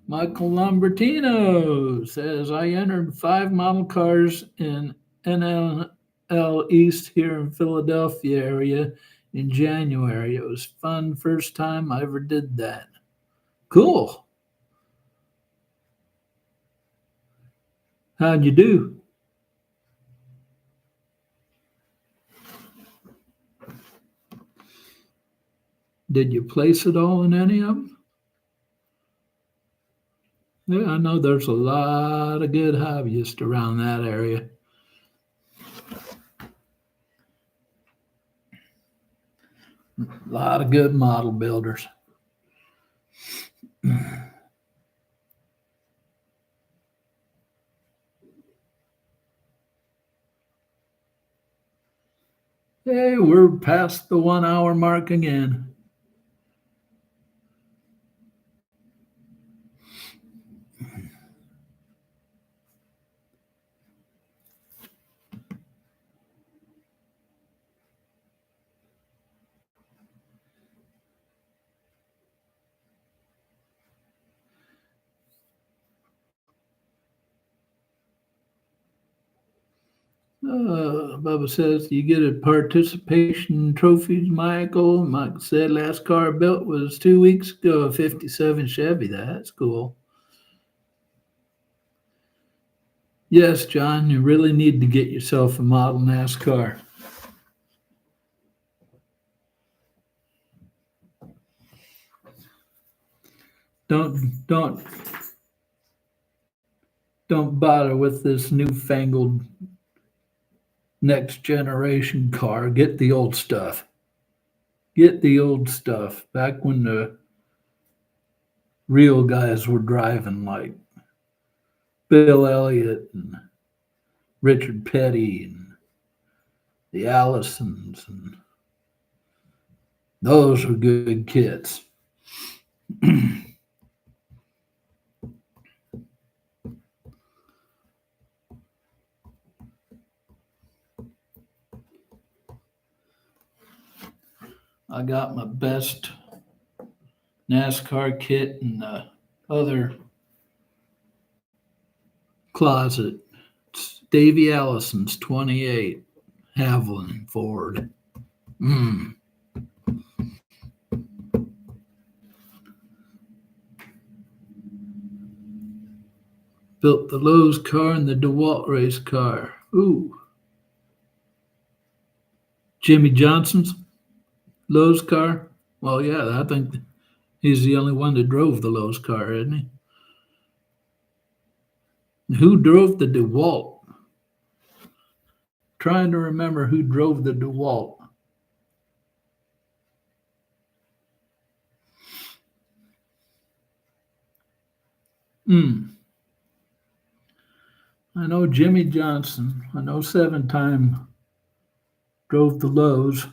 Michael Lambertino says, I entered 5 model cars in NL East here in Philadelphia area in January. It was fun. First time I ever did that. Cool. How'd you do? Did you place it all in any of them? Yeah, I know there's a lot of good hobbyists around that area. A lot of good model builders. Hey, we're past the 1 hour mark again. Bubba says, you get a participation trophies, Michael. Mike said last car I built was 2 weeks ago, a 57 Chevy. That's cool. Yes, John, you really need to get yourself a model NASCAR. Don't bother with this newfangled next generation car. Get the old stuff. Get the old stuff. Back when the real guys were driving, like Bill Elliott and Richard Petty and the Allisons, and those were good kids. I got my best NASCAR kit in the other closet. It's Davy Allison's 28 Haviland Ford. Built the Lowe's car and the DeWalt race car. Ooh. Jimmy Johnson's Lowe's car. Well, yeah, I think he's the only one that drove the Lowe's car, isn't he? Who drove the DeWalt? Trying to remember who drove the DeWalt. I know Jimmy Johnson. I know 7-time drove the Lowe's.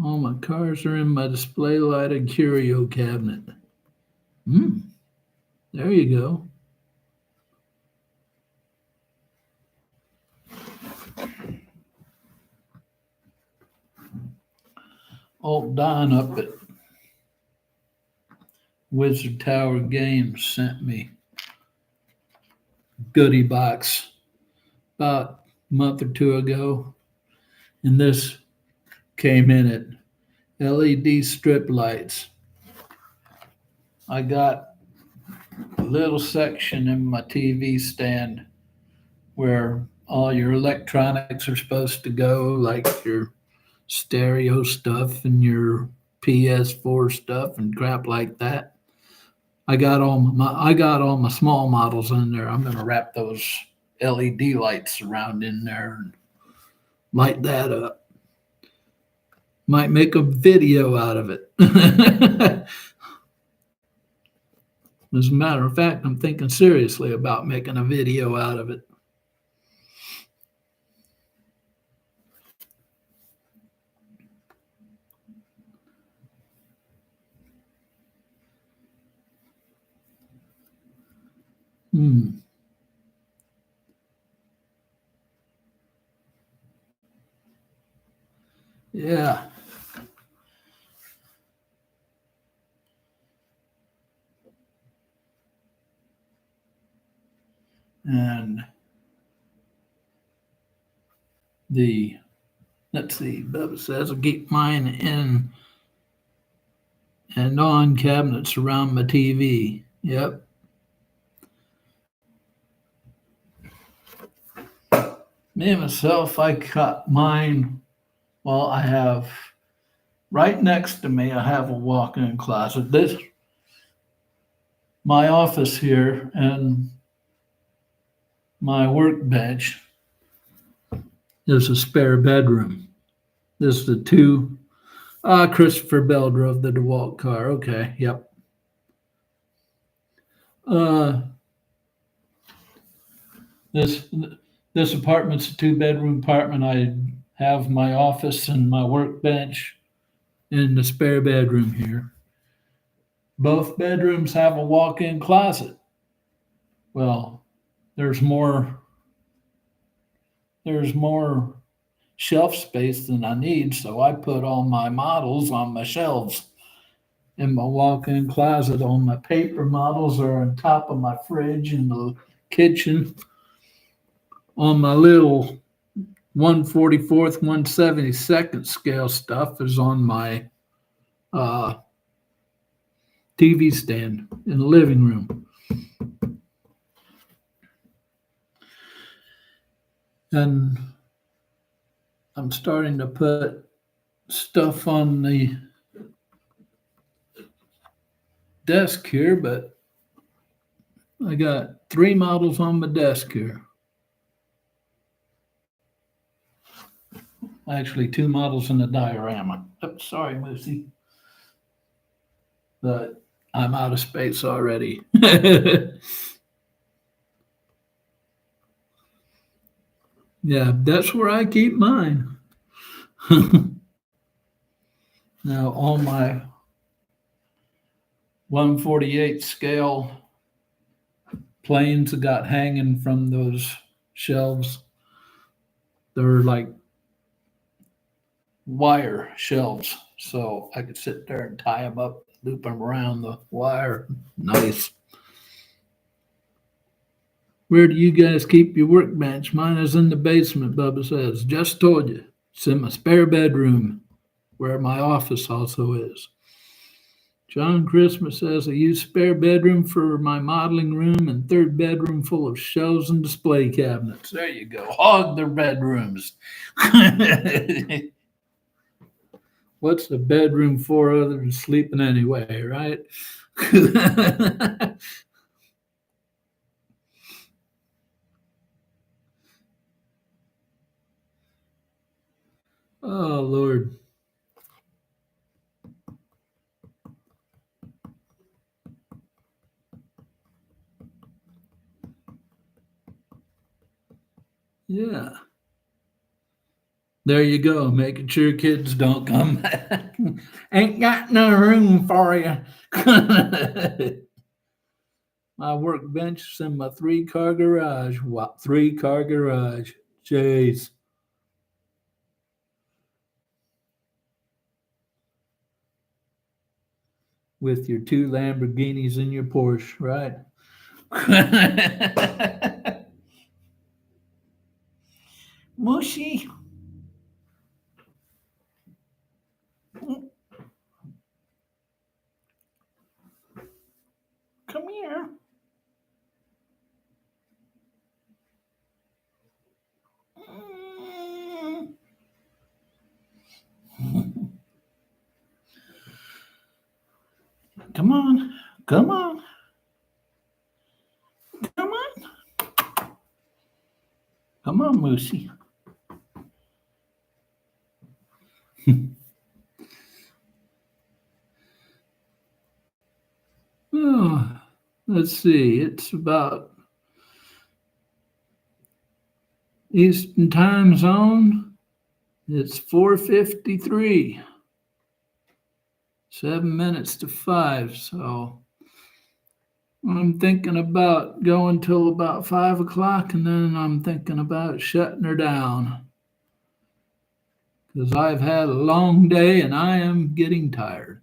All my cars are in my display lighted curio cabinet. There you go. Old Don up at Wizard Tower Games sent me goodie box about a month or two ago, and this came in it. LED strip lights. I got a little section in my TV stand where all your electronics are supposed to go, like your stereo stuff and your PS4 stuff and crap like that. I got all my small models in there. I'm gonna wrap those LED lights around in there and light that up. Might make a video out of it. As a matter of fact, I'm thinking seriously about making a video out of it. Yeah. And let's see, Bubba says I'll keep mine in and on cabinets around my TV. Yep. Me myself, I cut mine. Well, I have right next to me, I have a walk-in closet. This my office here and my workbench is a spare bedroom. This is the two. Christopher Bell drove the DeWalt car. Okay, yep. This apartment's a 2-bedroom apartment. I have my office and my workbench in the spare bedroom here. Both bedrooms have a walk-in closet. Well, there's more shelf space than I need, so I put all my models on my shelves in my walk-in closet. All my paper models are on top of my fridge in the kitchen. on my little 144th, 172nd scale stuff is on my uh, TV stand in the living room. And I'm starting to put stuff on the desk here, but I got 3 models on my desk here. Actually, 2 models in the diorama. Oh, sorry, Lucy. But I'm out of space already. Yeah, that's where I keep mine. Now, all my 148 scale planes got hanging from those shelves. They're like wire shelves, so I could sit there and tie them up, loop them around the wire. Nice. Where do you guys keep your workbench? Mine is in the basement, Bubba says. Just told you. It's in my spare bedroom, where my office also is. John Christmas says, I use spare bedroom for my modeling room and third bedroom full of shelves and display cabinets. There you go. Hog their bedrooms. What's the bedroom for other than sleeping anyway, right? Oh, Lord. Yeah. There you go, making sure kids don't come back. Ain't got no room for you. My workbench is in my 3-car garage. What? 3-car garage. Jeez. With your 2 Lamborghinis and your Porsche, right? Mushy. Come here. Come on. Come on. Come on. Come on, Moosey. Oh, let's see. It's about Eastern time zone. It's 4:53. 7 minutes to 5. So I'm thinking about going till about 5 o'clock, and then I'm thinking about shutting her down because I've had a long day and I am getting tired.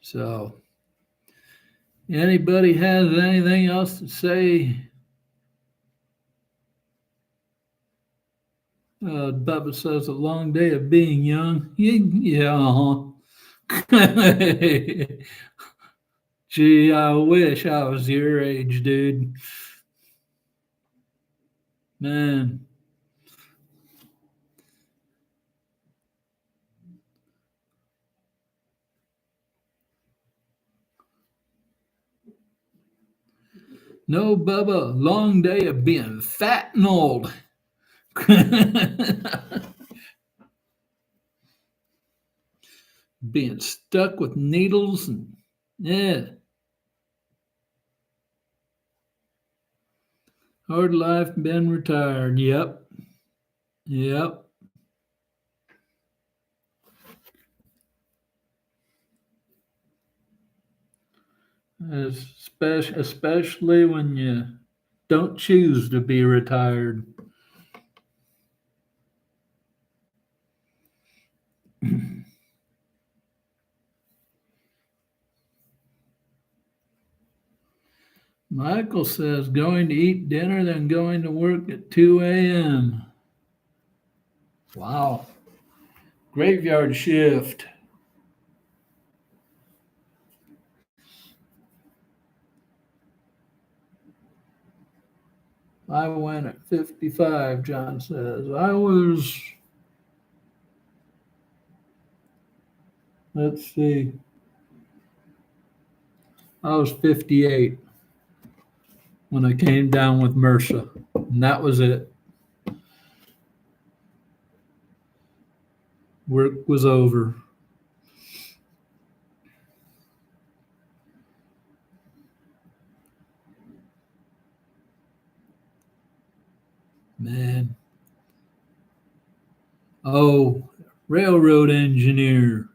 So, anybody has anything else to say? Bubba says a long day of being young. Yeah, Gee, I wish I was your age, dude. Man. No, Bubba, long day of being fat and old. Being stuck with needles and yeah. Hard life, been retired. Yep. Yep. Especially when you don't choose to be retired. Michael says going to eat dinner, then going to work at 2 a.m. Wow. Graveyard shift. I went at 55, John says. Let's see, I was 58 when I came down with MRSA, and that was it. Work was over. Man. Oh, railroad engineer.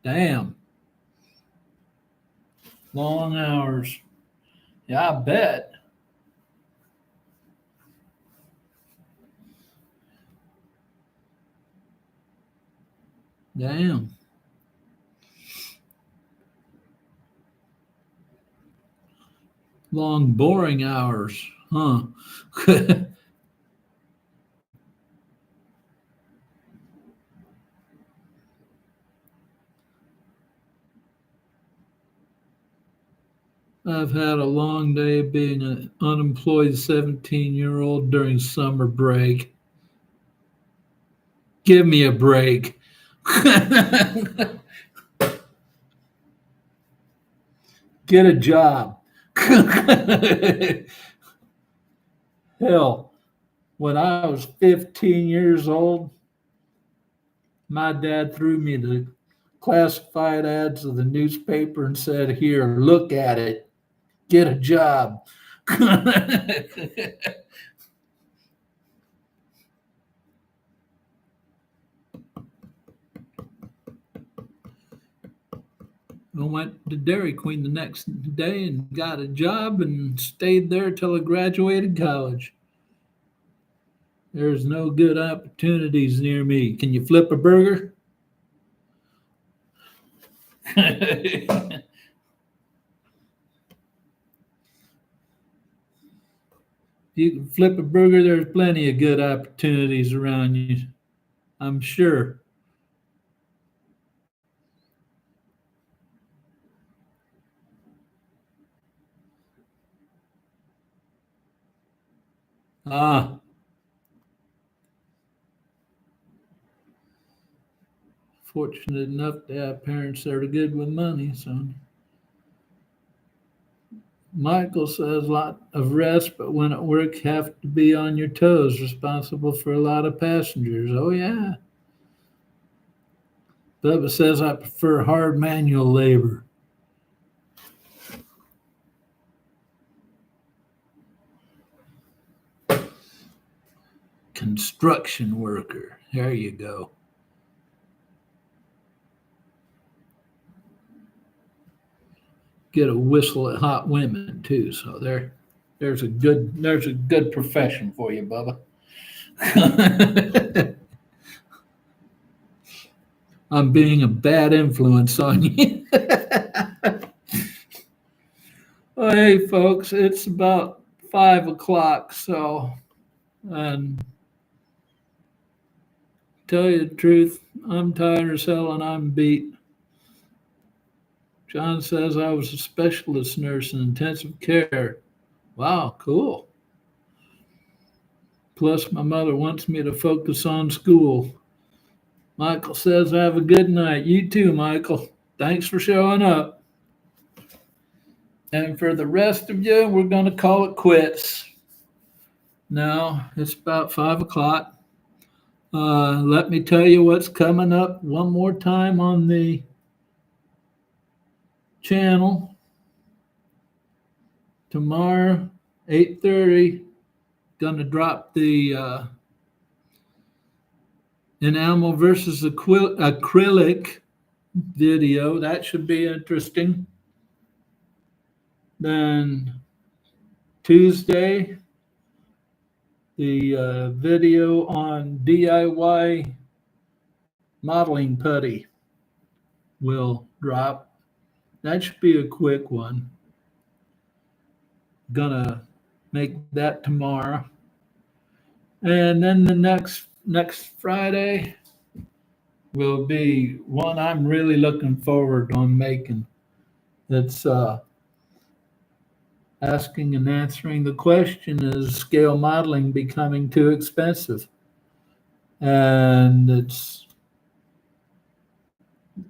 Damn. Long hours. Yeah, I bet. Damn. Long, boring hours. Huh. I've had a long day being an unemployed 17-year-old during summer break. Give me a break. Get a job. Hell, when I was 15 years old, my dad threw me the classified ads of the newspaper and said, "Here, look at it. Get a job." I went to Dairy Queen the next day and got a job and stayed there till I graduated college. There's no good opportunities near me. Can you flip a burger? If you can flip a burger, there's plenty of good opportunities around you, I'm sure. Ah, fortunate enough to have parents that are good with money. So Michael says a lot of rest, but when at work, have to be on your toes, responsible for a lot of passengers. Oh yeah. Bubba says I prefer hard manual labor. Construction worker. There you go. Get a whistle at hot women too. So there's a good profession for you, Bubba. I'm being a bad influence on you. Well, hey, folks, it's about 5 o'clock. So, and tell you the truth, I'm tired as hell and I'm beat. John says I was a specialist nurse in intensive care. Wow, cool. Plus, my mother wants me to focus on school. Michael says, have a good night. You too, Michael. Thanks for showing up. And for the rest of you, we're going to call it quits. Now, it's about 5 o'clock. Let me tell you what's coming up one more time on the channel. Tomorrow, 8:30, going to drop the enamel versus acrylic video. That should be interesting. Then Tuesday, the video on DIY modeling putty will drop. That should be a quick one. Gonna make that tomorrow. And then the next Friday will be one I'm really looking forward on making. It's asking and answering the question, is scale modeling becoming too expensive? And it's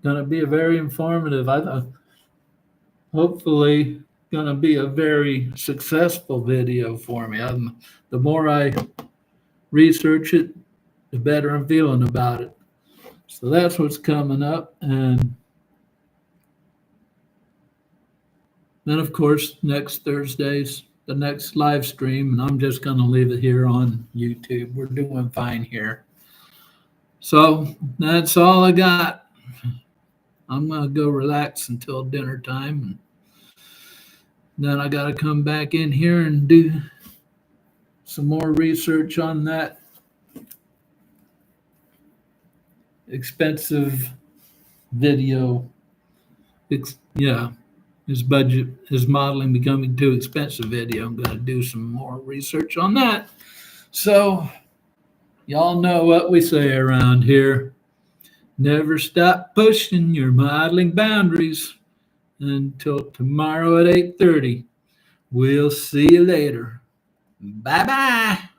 going to be a very informative, hopefully going to be a very successful video for me. The more I research it, the better I'm feeling about it. So that's what's coming up. And then, of course, next Thursday's the next live stream, and I'm just going to leave it here on YouTube. We're doing fine here. So that's all I got. I'm going to go relax until dinner time. And then I got to come back in here and do some more research on that expensive video. His modeling becoming too expensive video. I'm going to do some more research on that. So y'all know what we say around here. Never stop pushing your modeling boundaries. Until tomorrow at 8:30. We'll see you later. Bye-bye.